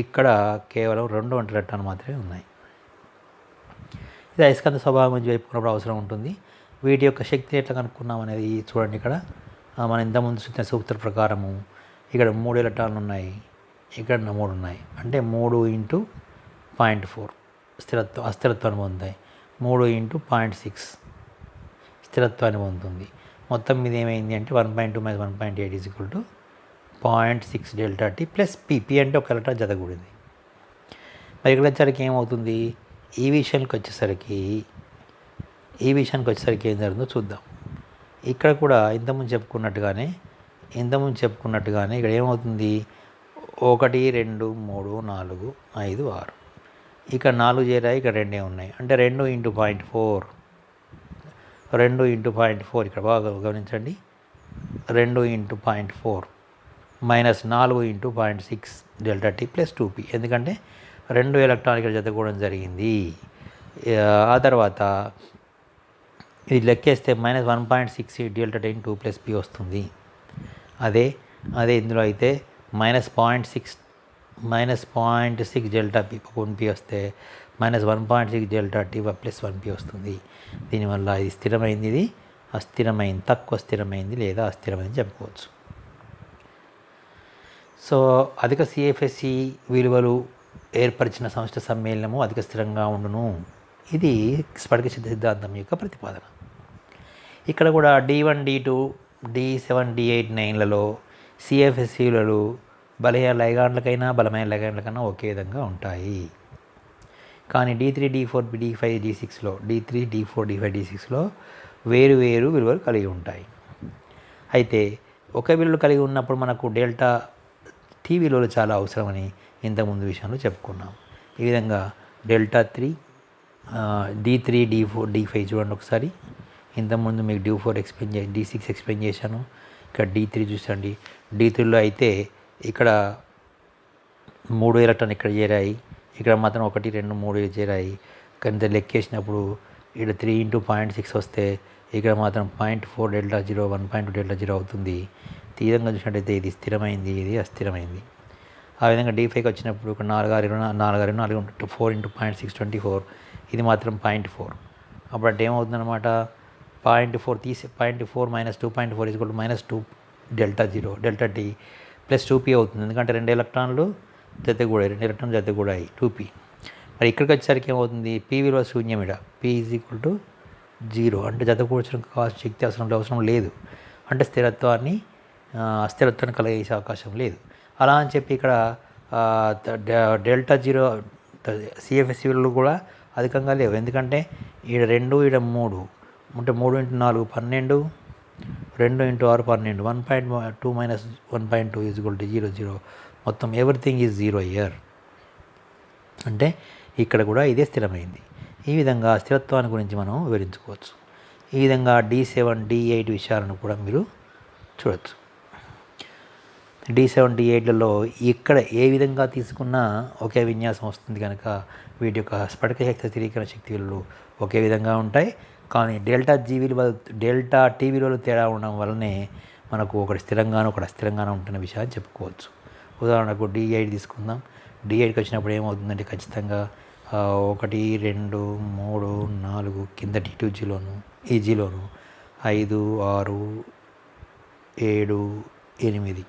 Speaker 1: ఇక్కడ కేవలం 2 ఒంటరి ఎలక్ట్రాన్లు మాత్రమే ఉన్నాయి. ఇది అయస్కాంత స్వభావం గురించి చెప్పుకున్నప్పుడు అవసరం ఉంటుంది. వీటి యొక్క శక్తిని ఎట్లా కనుక్కున్నాం అనేది చూడండి. ఇక్కడ మనం ఇంతకుముందు చూసిన సూత్ర ప్రకారము ఇక్కడ 3 ఎలక్ట్రాన్లు ఉన్నాయి, ఇక్కడ 3 ఉన్నాయి, అంటే 3 ఇంటూ 0.4 అస్థిరత్వాన్ని పొందుతాయి, 3 ఇంటూ 0.6 స్థిరత్వాన్ని పొందుతుంది. మొత్తం మీద ఏమైంది అంటే 1.2 - 1.8 = 0.6 ΔT ప్లస్ పి అంటే ఒక ఎలక్ట్రాన్ జతకూడింది. మరి ఇక్కడ వచ్చేసరికి ఏమవుతుంది, ఈ విషయానికి వచ్చేసరికి ఏం జరుగుతుందో చూద్దాం. ఇక్కడ కూడా ఇంతకుముందు చెప్పుకున్నట్టుగానే ఇక్కడ ఏమవుతుంది, 1 2 3 4 5 6, ఇక్కడ 4 చేరాయి, ఇక్కడ 2 ఉన్నాయి, అంటే 2 ఇంటూ 0.4 ఇక్కడ బాగా గమనించండి, 2 into 0.4 minus 4 into 0.6 ΔT plus 2p, ఎందుకంటే 2 ఎలక్ట్రాన్లు ఇక్కడ జతకూడడం జరిగింది. ఆ తర్వాత ఇది లెక్కేస్తే -1.68 ΔT × 2 + p వస్తుంది. అదే ఇందులో అయితే -0.6 ΔP 1p వస్తే -1.6 ΔT + 1p వస్తుంది. దీనివల్ల ఇది స్థిరమైంది, ఇది అస్థిరమైంది, తక్కువ స్థిరమైంది లేదా అస్థిరమైంది చెప్పుకోవచ్చు. సో అధిక సిఎఫ్ఎస్సి విలువలు ఏర్పరిచిన సంస్థ సమ్మేళనము అధిక స్థిరంగా ఉండును. ఇది స్ఫటిక సిద్ధాంతం యొక్క ప్రతిపాదన. ఇక్కడ కూడా D1 D2 D7 D8 9లలో CFSC విలువలు బలహీన లైగాండ్లకైనా బలమైన లైగాండ్లకైనా ఒకే విధంగా ఉంటాయి. కానీ D3 D4 D5 D6లో D3 D4 D5 D6లో వేరు వేరు విలువలు కలిగి ఉంటాయి. అయితే ఒకే విలువలు కలిగి ఉన్నప్పుడు మనకు డెల్టా టీ విలువలు చాలా అవసరమని ఇంతకుముందు విషయంలో చెప్పుకున్నాం. ఈ విధంగా డెల్టా 3 D3 D4 D5 చూడండి ఒకసారి. ఇంతకుముందు మీకు D4 ఎక్స్ప్లెయిన్ D6 ఎక్స్ప్లెయిన్ చేశాను. ఇక్కడ D3 చూసండి. D3లో అయితే ఇక్కడ 3 ఎలక్ట్రాన్ ఇక్కడ చేరాయి, ఇక్కడ మాత్రం 1 2 3 చేరాయి. కానీ లెక్కేసినప్పుడు ఇక్కడ 3 × 0.6 వస్తే ఇక్కడ మాత్రం 0.4 డెల్టా 0 1.2 డెల్టా 0 అవుతుంది. ఈ విధంగా చూసినట్టయితే ఇది స్థిరమైంది, ఇది అస్థిరమైంది. ఆ విధంగా D5కి వచ్చినప్పుడు ఇక్కడ 4 4 4 4 4 × 0.6 24, ఇది మాత్రం 0.4. అప్పుడు అంటే ఏమవుతుందన్నమాట, 0.4 తీసి 0.4 - 2.4 -2 డెల్టా 0 డెల్టా T + 2p అవుతుంది. ఎందుకంటే 2 ఎలక్ట్రాన్లు జతగూడాయి, 2 ఎలక్ట్రాన్లు జతగూడాయి 2p. మరి ఇక్కడికి వచ్చేసరికి ఏమవుతుంది, p విలువ శూన్యం. ఇక్కడ p = 0 అంటే జతకూర్చడం కావాల్సిన శక్తి అవసరం లేదు. అంటే అస్థిరత్వాన్ని కలిగేసే అవకాశం లేదు. అలా అని చెప్పి ఇక్కడ డెల్టా 0 సిఎఫ్ఎస్సి విలువలు కూడా అధికంగా లేవు. ఎందుకంటే ఈడ 2 ఈడ 3 అంటే 3 × 4 12, 2 × 6 12, 1.2 - 1.2 = 0 0. మొత్తం ఎవ్రీథింగ్ ఈజ్ 0 ఇయర్. అంటే ఇక్కడ కూడా ఇదే స్థిరమైంది. ఈ విధంగా స్థిరత్వాన్ని గురించి మనం వివరించుకోవచ్చు. ఈ విధంగా D7 D8 విషయాలను కూడా మీరు చూడవచ్చు. D7 D8లలో ఇక్కడ ఏ విధంగా తీసుకున్నా ఒకే విన్యాసం వస్తుంది కనుక వీటి యొక్క స్ఫటిక శక్తి స్థిరీకరణ శక్తి విలువలు ఒకే విధంగా ఉంటాయి. కానీ డెల్టా T విలువలు తేడా ఉండడం వల్లనే మనకు ఒకటి స్థిరంగానూ ఒకటి అస్థిరంగానూ ఉంటున్న విషయాన్ని చెప్పుకోవచ్చు. ఉదాహరణకు D8 తీసుకుందాం. D8కి వచ్చినప్పుడు ఏమవుతుందంటే ఖచ్చితంగా 1 2 3 4 కింద D2Gలోను ఈజీలోను 5 6 7 8.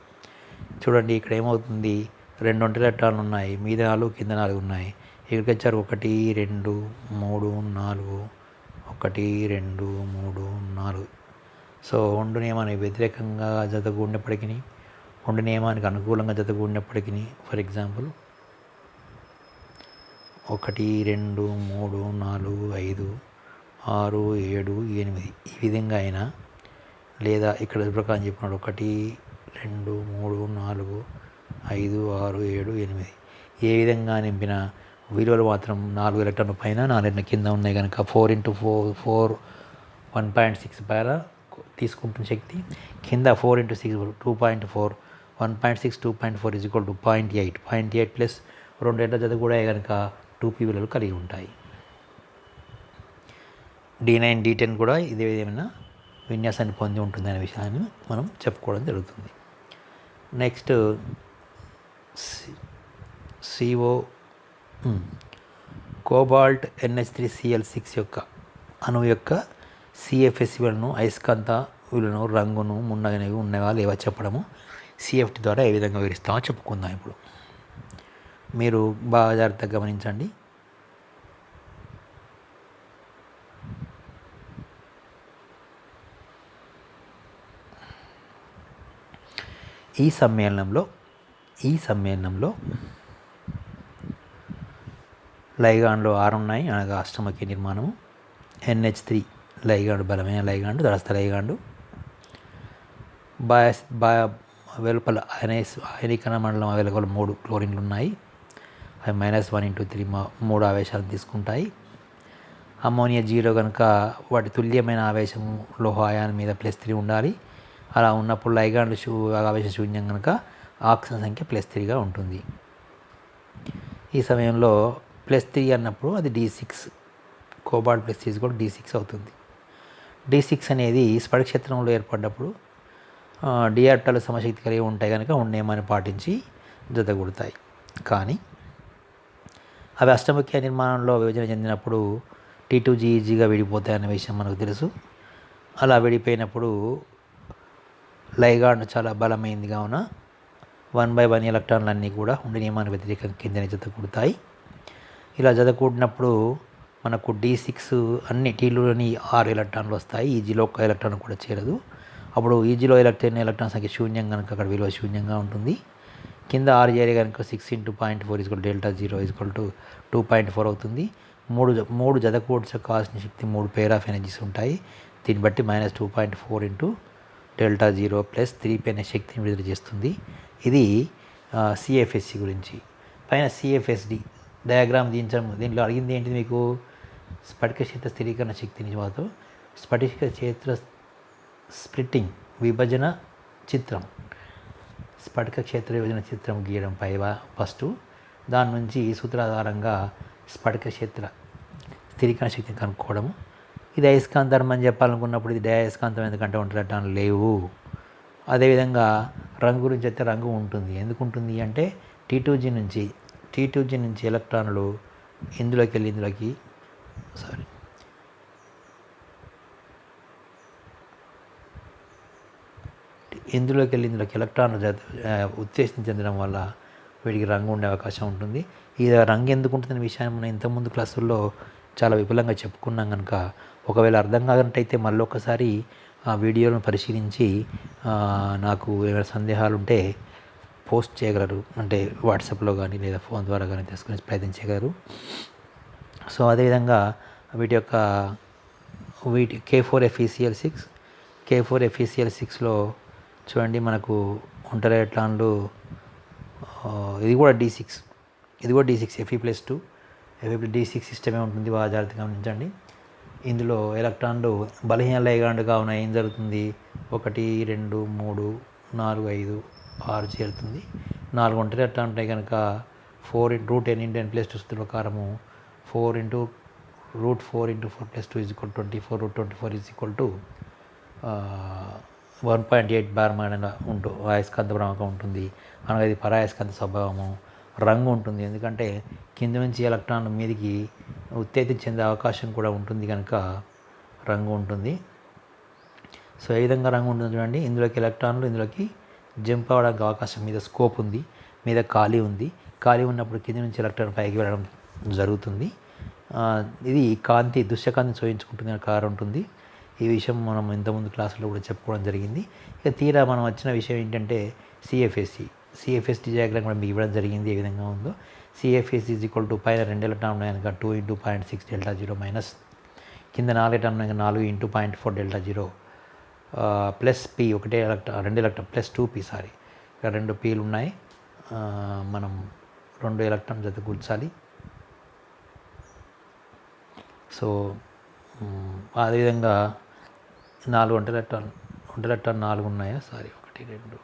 Speaker 1: చూడండి ఇక్కడ ఏమవుతుంది, 2 ఒంటరి ఎలక్ట్రాన్లు ఉన్నాయి, మీద 4 కింద 4 ఉన్నాయి. ఇక్కడికి వచ్చారు 1 2 3 4 1 2 3 4. సో 2 నియమానికి వ్యతిరేకంగా జతగూడినప్పటికీ 2 నియమానికి అనుకూలంగా జతగూడినప్పటికీ, ఫర్ ఎగ్జాంపుల్ 1 2 3 4 5 6 7 8 ఈ విధంగా అయినా, లేదా ఇక్కడ ప్రకారం చెప్పినాడు 1 2 3 4 5 6 7 8 ఏ విధంగా నింపిన విలువలు మాత్రం 4 ఎలక్ట్రాన్ల పైన 4 కింద ఉన్నాయి కనుక 4 × 4 1.6 పైన తీసుకుంటున్న శక్తి, కింద 4 × 6 2.4 1.6 2.4 = 0.8 0.8 + 2 ఎట్ల జత కూడా కనుక 2p విలువలు కలిగి ఉంటాయి. D9 D10 కూడా ఇదే విధమైన విన్యాసాన్ని పొంది ఉంటుంది అనే విషయాన్ని మనం చెప్పుకోవడం జరుగుతుంది. నెక్స్ట్ CO కోబాల్ట్ NH3Cl6 యొక్క అణువు యొక్క సిఎఫ్ఎస్సి విలువలను, అయస్కాంత విలువలను, రంగును మున్నగనేవి ఉన్నవా లేవా చెప్పడము CFT ద్వారా ఏ విధంగా వివరిస్తామో చెప్పుకుందాం. ఇప్పుడు మీరు బాగా జాగ్రత్తగా గమనించండి. ఈ సమ్మేళనంలో లైగాండ్లు 6 ఉన్నాయి, అనగా అష్టముఖి నిర్మాణము. NH3 లైగాండు బలమైన లైగాండు, తటస్థ లైగాండు. వెలుపల అయనీకరణ మండలం వెలుపల 3 క్లోరిన్లు ఉన్నాయి. అవి -1 × 3 3 ఆవేశాలు తీసుకుంటాయి. అమ్మోనియా 0 కనుక వాటి తుల్యమైన ఆవేశము లోహ అయాన్ మీద +3 ఉండాలి. అలా ఉన్నప్పుడు లైగాండ్ ఆవేశ శూన్యం కనుక ఆక్సిజన్ సంఖ్య +3గా ఉంటుంది. ఈ సమయంలో +3 అన్నప్పుడు అది D6, కోబాల్ట్ +3 కూడా D6 అవుతుంది. D6 అనేది స్ఫటిక క్షేత్రంలో ఏర్పడ్డప్పుడు d ఆర్బిటాలు సమశక్తి కలిగి ఉంటాయి కనుక నియమాన్ని పాటించి జతగూడతాయి. కానీ అవి అష్టముఖ్య నిర్మాణంలో విభజన చెందినప్పుడు T2GEGగా విడిపోతాయన్న విషయం మనకు తెలుసు. అలా విడిపోయినప్పుడు లైగాండ్ చాలా బలమైంది కావున 1/1 ఎలక్ట్రాన్లన్నీ కూడా ఉండే నియమానికి వ్యతిరేకంగా కిందని జతకూడతాయి. ఇలా జతకూడినప్పుడు మనకు D6 అన్ని టీలోని 6 ఎలక్ట్రాన్లు వస్తాయి. ఈజీలో ఒక్క ఎలక్ట్రాన్ కూడా చేరదు. అప్పుడు ఈజీలో ఎలక్ట్రాన్ సంఖ్య శూన్యం కనుక అక్కడ విలువ శూన్యంగా ఉంటుంది. కింద 6 చేరే కనుక 6 × 0.4 Δ0 2.4 అవుతుంది. మూడు జత కోడ్స్ కావాల్సిన శక్తి 3 పేర్ ఆఫ్ ఎనర్జీస్ ఉంటాయి. దీన్ని బట్టి -2.4 × Δ0 + 3p అనే శక్తిని విడుదల చేస్తుంది. ఇది CFSC గురించి. పైన CFSD డయాగ్రామ్ దీంట్లో అడిగింది ఏంటిది మీకు? స్ఫటిక క్షేత్ర స్థిరీకరణ శక్తిని మాతో స్ఫటిక క్షేత్ర స్ప్లిట్టింగ్ విభజన చిత్రం, స్ఫటిక క్షేత్ర విభజన చిత్రం గీయడం ఫస్ట్. దాని నుంచి సూత్రాధారంగా స్ఫటిక క్షేత్ర స్థిరీకరణ శక్తిని కనుక్కోవడము. ఇది అయస్కాంతం అని చెప్పాలనుకున్నప్పుడు ఇది డయాయస్కాంతం, ఎందుకంటే ఎలక్ట్రాన్లు లేవు. అదేవిధంగా రంగు గురించి అయితే రంగు ఉంటుంది. ఎందుకు ఉంటుంది అంటే T2G నుంచి ఎలక్ట్రాన్లు ఇందులోకి వెళ్ళి ఇందులోకి ఎలక్ట్రాన్లు ఉత్తేజం చెందడం వల్ల వీటికి రంగు ఉండే అవకాశం ఉంటుంది. ఈ రంగు ఎందుకు ఉంటుందనే విషయాన్ని మనం ఇంతకుముందు క్లాసుల్లో చాలా విపులంగా చెప్పుకున్నాం కనుక ఒకవేళ అర్థం కానట్టయితే మళ్ళీ ఒకసారి ఆ వీడియోలను పరిశీలించి నాకు ఏమైనా సందేహాలు ఉంటే పోస్ట్ చేయగలరు. అంటే వాట్సాప్లో కానీ లేదా ఫోన్ ద్వారా కానీ తెలుసుకునే ప్రయత్నం చేయగలరు. సో అదేవిధంగా వీటి K4FeCl6లో చూడండి మనకు ఒంటరి ఎలక్ట్రాన్లు. ఇది కూడా D6 Fe+2 D6 సిస్టమే ఉంటుంది. బాగా జాగ్రత్తగా గమనించండి. ఇందులో ఎలక్ట్రాన్లు బలహీన లైగాండ్గా ఉన్నాయి. ఏం జరుగుతుంది? 1 2 3 4 5 6 చేరుతుంది. 4 ఒంటరి ఎలక్ట్రాన్లు ఉంటాయి కనుక 4 × √10 × 10 + 2 సూత్రం ప్రకారము 4 × √4 × 4 + 2 = 24 √24 1.8 బార్మన అయస్కాంత భ్రామకం ఉంటుంది. అనగా ఇది పరాయస్కాంత స్వభావము. రంగు ఉంటుంది, ఎందుకంటే కింద నుంచి ఎలక్ట్రాన్లు మీదికి ఉత్తేజితం చెందే అవకాశం కూడా ఉంటుంది కనుక రంగు ఉంటుంది. సో ఏ విధంగా రంగు ఉంటుంది చూడండి. ఎలక్ట్రాన్లు ఇందులోకి జంప్ అవ్వడానికి అవకాశం, మీద స్కోప్ ఉంది, మీద ఖాళీ ఉంది. ఖాళీ ఉన్నప్పుడు కింద నుంచి ఎలక్ట్రాన్ పైకి వెళ్ళడం జరుగుతుంది. ఇది దృశ్యకాంతిని శోషించుకుంటుంది అనే కారణం ఉంటుంది. ఈ విషయం మనం ఇంతకుముందు క్లాసులో కూడా చెప్పుకోవడం జరిగింది. ఇక తీరా మనం వచ్చిన విషయం ఏంటంటే CFSD డయాగ్రామ్ కూడా మీకు ఇవ్వడం జరిగింది. ఏ విధంగా ఉందో CFSD పైన 2 ఎలక్ట్రాన్లు ఉన్నాయి కనుక 2 × 0.6 Δ0 మైనస్, కింద 4 ఎలక్ట్రాన్లు ఉన్నాయి కనుక 4 × 0.4 Δ0 plus P 2 electron plus 2P ఇక్కడ 2 Pలు ఉన్నాయి. మనం 2 ఎలక్ట్రాన్ జత కూర్చాలి. సో అదేవిధంగా 4 ఒంటరి ఎలక్ట్రాన్ 4 ఉన్నాయా? 1 2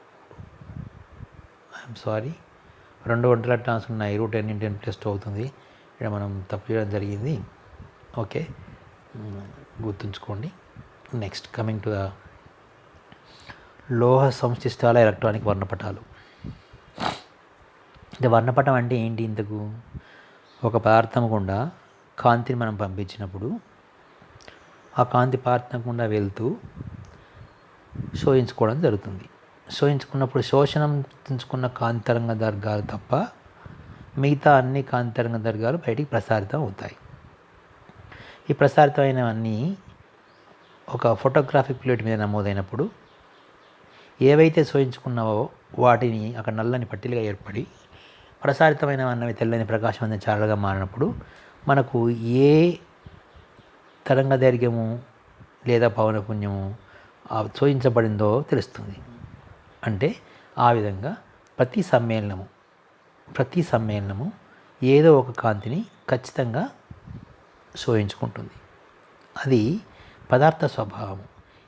Speaker 1: 2 ఒంటరి ఎలక్ట్రాన్స్ ఉన్నాయి. √10 × 10 + 2 అవుతుంది. ఇక్కడ మనం తప్పు చేయడం జరిగింది. ఓకే, గుర్తుంచుకోండి. నెక్స్ట్ కమింగ్ టు ద లోహ సంశ్లిష్టాల ఎలక్ట్రానిక్ వర్ణపటాలు. అంటే వర్ణపటం అంటే ఏంటి? ఇంతకు ఒక పదార్థం గుండా కాంతిని మనం పంపించినప్పుడు ఆ కాంతి పదార్థం గుండా వెళ్తూ శోషించుకోవడం జరుగుతుంది. శోషించుకున్నప్పుడు శోషణం గుర్తుంచుకున్న కాంతి తరంగ దైర్ఘ్యాలు తప్ప మిగతా అన్ని కాంతి తరంగ దైర్ఘ్యాలు బయటికి ప్రసారితం అవుతాయి. ఈ ప్రసారితమైనవన్నీ ఒక ఫోటోగ్రాఫిక్ ప్లేట్ మీద నమోదైనప్పుడు ఏవైతే శోషించుకున్నావో వాటిని అక్కడ నల్లని పట్టీలుగా ఏర్పడి ప్రసారితమైనవి తెల్లని ప్రకాశవంతమైన చారలుగా మారినప్పుడు మనకు ఏ తరంగ దైర్ఘ్యము లేదా పౌనఃపున్యము శోషించబడిందో తెలుస్తుంది. అంటే ఆ విధంగా ప్రతి సమ్మేళనము ఏదో ఒక కాంతిని ఖచ్చితంగా శోషించుకుంటుంది. అది పదార్థ స్వభావం.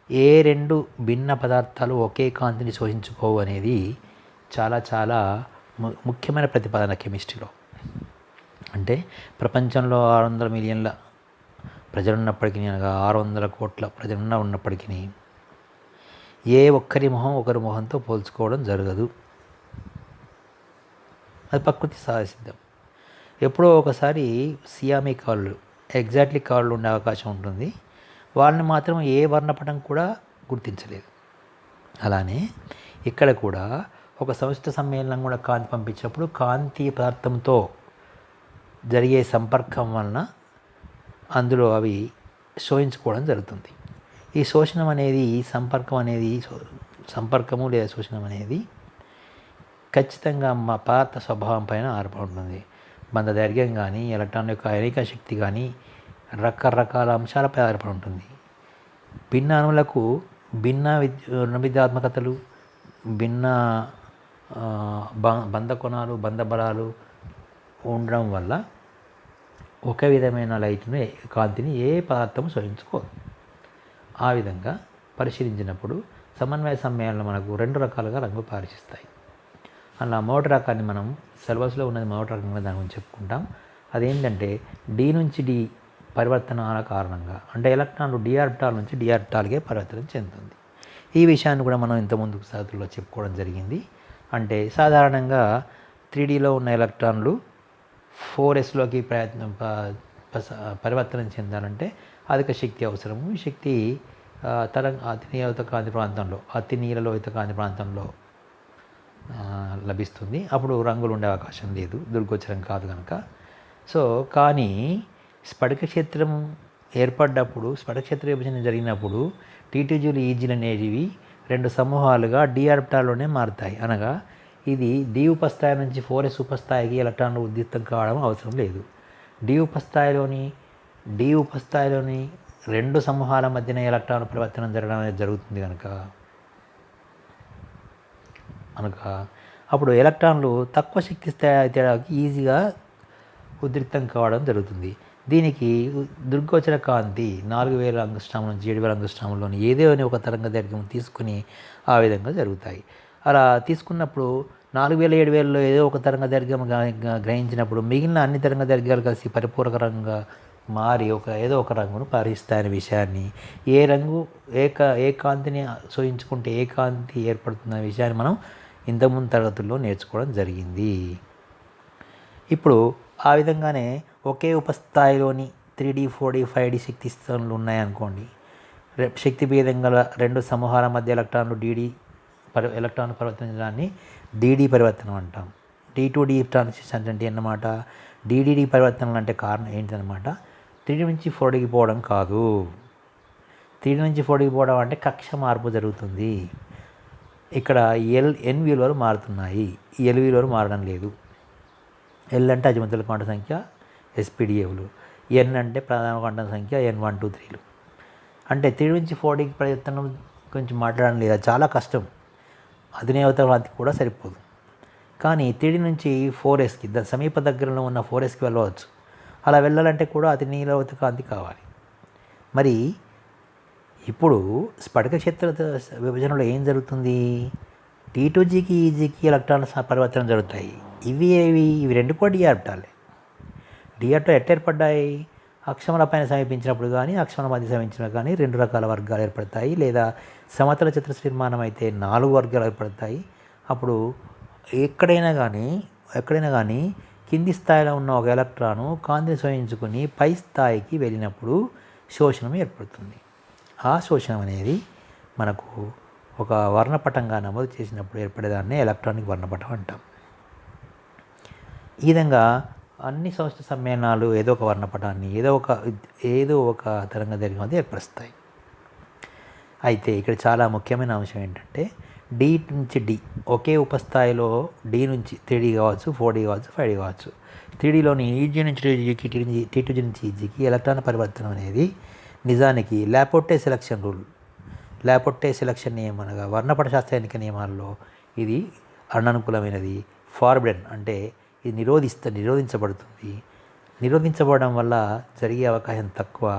Speaker 1: ఏ 2 భిన్న పదార్థాలు ఒకే కాంతిని శోషించుకోవు అనేది చాలా చాలా ముఖ్యమైన ప్రతిపాదన కెమిస్ట్రీలో. అంటే ప్రపంచంలో 600 మిలియన్ల ప్రజలున్నప్పటికీ, అనగా 600 కోట్ల ప్రజలున్న ఉన్నప్పటికీ ఏ ఒక్కరి మొహం ఒకరి మొహంతో పోల్చుకోవడం జరగదు. అది ప్రకృతి సహసిద్ధం. ఎప్పుడో ఒకసారి సియామీ కాళ్ళు, ఎగ్జాక్ట్లీ కాళ్ళు ఉండే అవకాశం ఉంటుంది. వాళ్ళని మాత్రం ఏ వర్ణపటం కూడా గుర్తించలేదు. అలానే ఇక్కడ కూడా ఒక సంయుక్త సమ్మేళనం కూడా కాంతి పంపించినప్పుడు కాంతి పదార్థంతో జరిగే సంపర్కం వలన అందులో అవి శోషించుకోవడం జరుగుతుంది. ఈ శోషణం అనేది సంపర్కము లేదా శోషణం అనేది ఖచ్చితంగా మా పదార్థ స్వభావం పైన ఆధారపడి ఉంటుంది. బంధ దైర్ఘ్యం కానీ, ఎలక్ట్రాన్ యొక్క అయనిక శక్తి కానీ రకరకాల అంశాలపై ఆధారపడి ఉంటుంది. భిన్న అణువులకు భిన్న విద్యాత్మకతలు, భిన్న బంధ కోణాలు, బంధ బలాలు ఉండడం వల్ల ఒకే విధమైన లైట్ను కాంతిని ఏ పదార్థం శోషించుకోదు. ఆ విధంగా పరిశీలించినప్పుడు సమన్వయ సమ్మేళనం మనకు 2 రకాలుగా రంగు ప్రదర్శిస్తాయి. అలా మొదటి రకాన్ని మనం సిలబస్లో ఉన్నది మొదటి రకంగా దాని గురించి చెప్పుకుంటాం. అదేంటంటే డి నుంచి డి పరివర్తనాల కారణంగా, అంటే ఎలక్ట్రాన్లు డి ఆర్బిటాల్ నుంచి డి ఆర్బిటాల్కే పరివర్తనం చెందుతుంది. ఈ విషయాన్ని కూడా మనం ఇంతకుముందు తరగతుల్లో చెప్పుకోవడం జరిగింది. అంటే సాధారణంగా 3Dలో ఉన్న ఎలక్ట్రాన్లు 4Sలోకి పరివర్తనం చెందాలంటే అధిక శక్తి అవసరము. ఈ శక్తి అతి నీలలోహిత కాంతి ప్రాంతంలో లభిస్తుంది. అప్పుడు రంగులు ఉండే అవకాశం లేదు, దుర్గోచరం కాదు కనుక. కానీ స్ఫటిక క్షేత్రం ఏర్పడ్డప్పుడు, స్ఫటిక క్షేత్ర విభజన జరిగినప్పుడు T2Gలు ఈజీలు అనేవి 2 సమూహాలుగా డి ఆర్బిటాల్లోనే మారుతాయి. అనగా ఇది డి ఉపస్థాయి నుంచి 4S ఉపస్థాయికి ఎలక్ట్రాన్లు ఉద్రిక్తం కావడం అవసరం లేదు. డి ఉపస్థాయిలోని 2 సమూహాల మధ్యన ఎలక్ట్రాన్ పరివర్తనం జరగడం అనేది జరుగుతుంది కనుక అప్పుడు ఎలక్ట్రాన్లు తక్కువ శక్తి స్థాయి తేడాకి ఈజీగా ఉద్రిక్తం కావడం జరుగుతుంది. దీనికి దుర్గోచర కాంతి 4000 అంగుష్టాముల నుంచి 7000 అంగుష్టాముల్లోని ఏదో అని ఒక తరంగ దైర్ఘ్యం తీసుకుని ఆ విధంగా జరుగుతాయి. అలా తీసుకున్నప్పుడు 4000, 7000లో ఏదో ఒక తరంగ దైర్ఘ్యం గ్రహించినప్పుడు మిగిలిన అన్ని తరంగ దైర్ఘ్యాలు కలిసి పరిపూరక రంగుగా మారి ఏదో ఒక రంగును ప్రవహిస్తాయనే విషయాన్ని, ఏ రంగు ఏ కాంతిని శోషించుకుంటే ఏ కాంతి ఏర్పడుతుందనే విషయాన్ని మనం ఇంతకుముందు తరగతుల్లో నేర్చుకోవడం జరిగింది. ఇప్పుడు ఆ విధంగానే ఒకే ఉపస్థాయిలోని 3D, 4D, 5D శక్తి స్థానాలు ఉన్నాయనుకోండి. శక్తి భేదం గల 2 సమూహాల మధ్య ఎలక్ట్రాన్ పరివర్తనాన్ని DD పరివర్తనం అంటాం. D2D ట్రాన్సిషన్ అంటే అన్నమాట. DDD పరివర్తనలు అంటే కారణం ఏంటన్నమాట, 3D నుంచి 4Dకి పోవడం కాదు. 3D నుంచి 4Dకి పోవడం అంటే కక్ష మార్పు జరుగుతుంది. ఇక్కడ N విలువలు మారుతున్నాయి, L విలువలు మారడం లేదు. L అంటే అజిముతుల క్వాంటం సంఖ్య SPDAలు, N అంటే ప్రధాన క్వాంటం సంఖ్య N1, 2, 3లు. అంటే 3D నుంచి 4Dకి ప్రయత్నం గురించి మాట్లాడడం లేదా, చాలా కష్టం. అధినేవత కాంతి కూడా సరిపోదు. కానీ 3D నుంచి 4Sకి సమీప దగ్గరలో ఉన్న 4Sకి వెళ్ళవచ్చు. అలా వెళ్ళాలంటే కూడా అతి నీలవత కాంతి కావాలి. మరి ఇప్పుడు స్ఫటిక క్షేత్ర విభజనలో ఏం జరుగుతుంది? T2Gకి ఈజీకి ఎలక్ట్రాన్ల పరివర్తన జరుగుతాయి. ఇవి 2 కూడా డి ఆర్బిటాలే. డి ఆర్బిటాల్ ఎట్లా ఏర్పడ్డాయి? అక్షముల పైన సమీపించినప్పుడు కానీ, అక్షముల మధ్య సమీపించినప్పుడు కానీ 2 రకాల వర్గాలు ఏర్పడతాయి. లేదా సమతల చతురస్ర నిర్మాణం అయితే 4 వర్గాలు ఏర్పడతాయి. అప్పుడు ఎక్కడైనా కానీ కింది స్థాయిలో ఉన్న ఒక ఎలక్ట్రాను కాంతిని శోషించుకుని పై స్థాయికి వెళ్ళినప్పుడు శోషణం ఏర్పడుతుంది. ఆ శోషణం అనేది మనకు ఒక వర్ణపటంగా నమోదు చేసినప్పుడు ఏర్పడేదాన్ని ఎలక్ట్రానిక్ వర్ణపటం అంటాం. ఈ విధంగా అన్ని సంస్థ సమ్మేళనాలు ఏదో ఒక వర్ణపటాన్ని ఏదో ఒక తరంగ దైర్ఘ్యం ఏర్పరుస్తాయి. అయితే ఇక్కడ చాలా ముఖ్యమైన అంశం ఏంటంటే డి నుంచి డి ఒకే ఉపస్థాయిలో డి నుంచి 3D కావచ్చు, 4D కావచ్చు, 5D కావచ్చు. 3Dలోని ఈజీ నుంచి T2G నుంచి ఈజీకి ఎలక్ట్రాన్ పరివర్తనం అనేది నిజానికి లాపోర్టే సెలక్షన్ రూల్, లాపోర్టే సెలక్షన్ నియమం అనగా వర్ణపట శాస్త్రానిక నియమాల్లో ఇది అననుకూలమైనది. ఫార్బిడెన్ అంటే ఇది నిరోధించబడుతుంది. నిరోధించబడడం వల్ల జరిగే అవకాశం తక్కువ.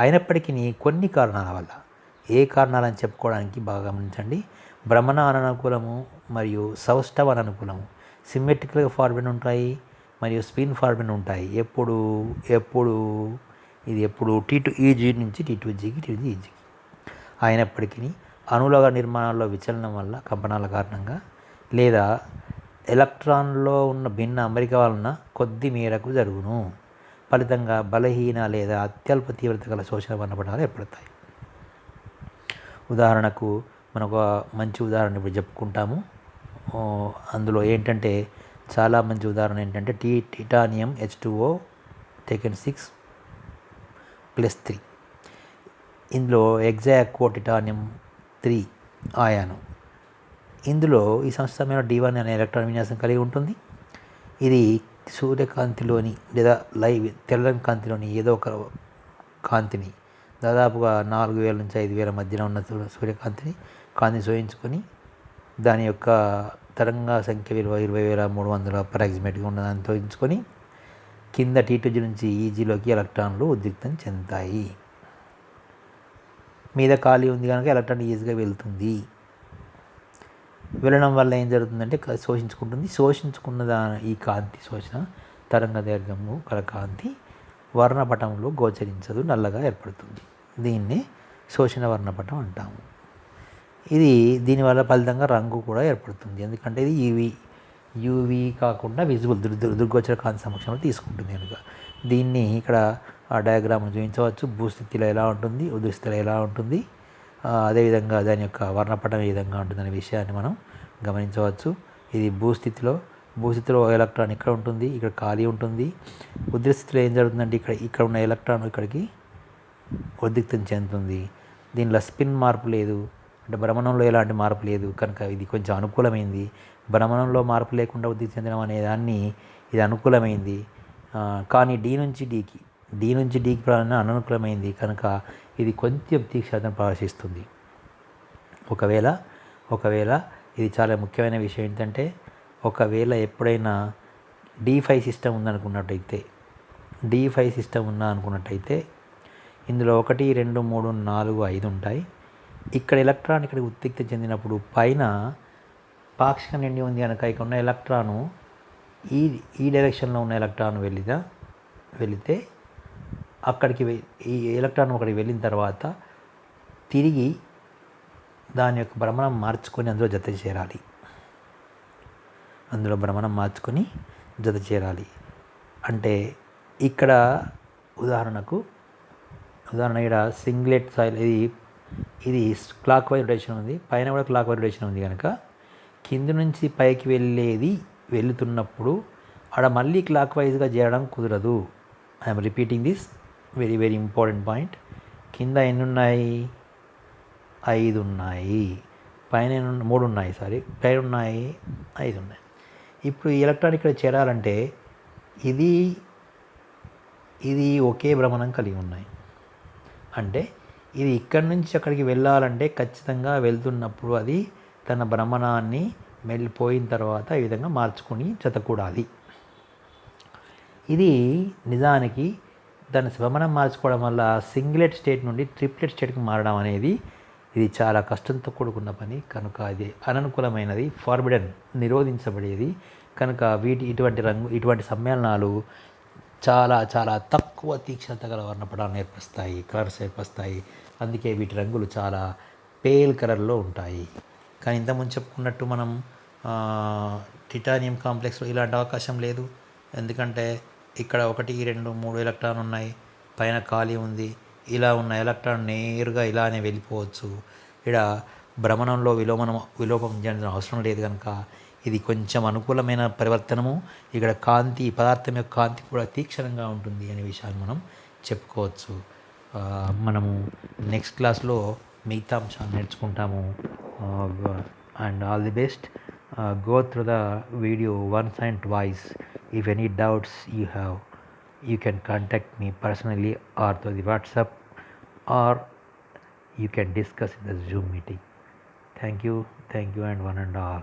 Speaker 1: అయినప్పటికీ కొన్ని కారణాల వల్ల, ఏ కారణాలని చెప్పుకోవడానికి బాగా గమనించండి. భ్రమణ అననుకూలము మరియు సౌష్ఠవ అననుకూలము, సిమ్మెట్రికల్గా ఫార్బిడెన్ ఉంటాయి మరియు స్పిన్ ఫార్బిడెన్ ఉంటాయి. ఎప్పుడు T2EG నుంచి T2Gకి, T2EGకి. అయినప్పటికీ అణువుల నిర్మాణాల్లో విచలనం వల్ల, కంపనాల కారణంగా లేదా ఎలక్ట్రాన్లో ఉన్న భిన్న అమరిక వలన కొద్ది మేరకు జరుగును. ఫలితంగా బలహీన లేదా అత్యల్ప తీవ్రత గల శోషణ వర్ణపటాలు ఏర్పడతాయి. ఉదాహరణకు మనకు మంచి ఉదాహరణ ఇప్పుడు చెప్పుకుంటాము. అందులో ఏంటంటే చాలా మంచి ఉదాహరణ ఏంటంటే టిటానియం H2O టేకెన్ 6+3. ఇందులో ఎగ్జాక్వో టిటానియం 3 ఆయాను. ఇందులో ఈ సంస్థమైన D1 అనే ఎలక్ట్రాన్ విన్యాసం కలిగి ఉంటుంది. ఇది సూర్యకాంతిలోని లేదా తెల్లని కాంతిలోని ఏదో ఒక కాంతిని దాదాపుగా 4000 నుంచి 5000 మధ్యన ఉన్న సూర్యకాంతిని శోషించుకొని దాని యొక్క తరంగ సంఖ్య విలువ 20,300 అప్రాక్సిమేట్గా ఉన్న దాన్ని తోయించుకొని కింద T2 నుంచి EGలోకి ఎలక్ట్రాన్లు ఉద్రిక్తం చెందుతాయి. మీద ఖాళీ ఉంది కనుక ఎలక్ట్రాన్ ఈజీగా వెళ్తుంది. వెళ్ళడం వల్ల ఏం జరుగుతుందంటే శోషించుకున్న ఈ కాంతి శోషణ తరంగ దైర్ఘ్యము గల కాంతి వర్ణపటంలో గోచరించదు, నల్లగా ఏర్పడుతుంది. దీన్ని శోషణ వర్ణపటం అంటాము. దీనివల్ల ఫలితంగా రంగు కూడా ఏర్పడుతుంది. ఎందుకంటే ఇది యూవీ కాకుండా విజిబుల్ దుర్గోచర కాంతి సమక్షంలో తీసుకుంటుంది కనుక. దీన్ని ఇక్కడ ఆ డయాగ్రామ్ను చూపించవచ్చు. భూస్థితిలో ఎలా ఉంటుంది, ఉద్రిక్తలో ఎలా ఉంటుంది, అదేవిధంగా దాని యొక్క వర్ణపటం ఏ విధంగా ఉంటుందనే విషయాన్ని మనం గమనించవచ్చు. ఇది భూస్థితిలో ఎలక్ట్రాన్ ఇక్కడ ఉంటుంది, ఇక్కడ ఖాళీ ఉంటుంది. ఉద్రిక్త స్థితిలో ఏం జరుగుతుందంటే ఇక్కడ ఉన్న ఎలక్ట్రాన్ ఇక్కడికి ఉద్రిక్తం చెందుతుంది. దీనిలో స్పిన్ మార్పు లేదు, అంటే భ్రమణంలో ఎలాంటి మార్పు లేదు కనుక ఇది కొంచెం అనుకూలమైంది. భ్రమణంలో మార్పు లేకుండా ఉద్రిక్తం చెందడం అనే దాన్ని ఇది అనుకూలమైంది. కానీ డి నుంచి డీకి ప్రయాణం అననుకూలమైంది కనుక ఇది కొంచెం తీక్షణతను ప్రదర్శిస్తుంది. ఒకవేళ ఇది చాలా ముఖ్యమైన విషయం ఏంటంటే, ఒకవేళ ఎప్పుడైనా D5 సిస్టమ్ ఉందనుకున్నట్టయితే ఇందులో 1, 2, 3, 4, 5 ఉంటాయి. ఇక్కడ ఎలక్ట్రాన్ ఇక్కడికి ఉద్రిక్తం చెందినప్పుడు పైన పాక్షిక నిండి ఉంది కనుక ఇక్కడ ఉన్న ఎలక్ట్రాను ఈ డైరెక్షన్లో ఉన్న ఎలక్ట్రాన్ వెళితే ఈ ఎలక్ట్రాన్ ఒకటికి వెళ్ళిన తర్వాత తిరిగి దాని యొక్క భ్రమణం మార్చుకొని అందులో జత చేరాలి. అంటే ఇక్కడ ఉదాహరణ ఇక్కడ సింగ్లెట్ సాయిల్ ఇది క్లాక్ వైజ్ రొటేషన్ ఉంది, పైన కూడా క్లాక్ వైజ్ రొటేషన్ ఉంది కనుక కింద నుంచి పైకి వెళ్తున్నప్పుడు ఆడ మళ్ళీ క్లాక్ వైజ్గా చేయడం కుదరదు. I'm repeating this very very important point. కింద ఎన్ని ఉన్నాయి? 5 ఉన్నాయి, పైన 3 ఉన్నాయి, పైన ఉన్నాయి 5 ఉన్నాయి. ఇప్పుడు ఈ ఎలక్ట్రాన్ ఇక్కడ చేరాలంటే ఇది ఒకే భ్రమణం కలిగి ఉన్నాయి. అంటే ఇది ఇక్కడి నుంచి అక్కడికి వెళ్ళాలంటే ఖచ్చితంగా వెళ్తున్నప్పుడు అది తన భ్రమణాన్ని వెళ్ళిపోయిన తర్వాత ఈ విధంగా మార్చుకొని జతకూడాలి. ఇది నిజానికి దాని భ్రమణం మార్చుకోవడం వల్ల సింగిలెట్ స్టేట్ నుండి ట్రిప్లెట్ స్టేట్కి మారడం అనేది ఇది చాలా కష్టంతో కూడుకున్న పని కనుక ఇది అననుకూలమైనది, ఫార్బిడెన్, నిరోధించబడేది కనుక ఇటువంటి సమ్మేళనాలు చాలా చాలా తక్కువ తీక్షణత గల వర్ణపటాలను ఏర్పరుస్తాయి, కలర్స్ ఏర్పరుస్తాయి. అందుకే వీటి రంగులు చాలా పేల్ కలర్లో ఉంటాయి. కానీ ఇంతకుముందు చెప్పుకున్నట్టు మనం టిటానియం కాంప్లెక్స్లో ఇలాంటి అవకాశం లేదు. ఎందుకంటే ఇక్కడ 1, 2, 3 ఎలక్ట్రాన్ ఉన్నాయి, పైన ఖాళీ ఉంది. ఇలా ఉన్న ఎలక్ట్రాన్ నేరుగా ఇలానే వెళ్ళిపోవచ్చు. ఇక్కడ భ్రమణంలో విలోపం చెందిన అవసరం లేదు కనుక ఇది కొంచెం అనుకూలమైన పరివర్తనము. ఇక్కడ పదార్థం యొక్క కాంతి కూడా తీక్షణంగా ఉంటుంది అనే విషయాన్ని మనం చెప్పుకోవచ్చు. మనము నెక్స్ట్ క్లాస్లో మిగతా అంశాలు నేర్చుకుంటాము. And all the best. Go through the video once and twice. If any doubts you have, you can contact me personally or through the WhatsApp, or you can discuss in the Zoom meeting. Thank you and one and all.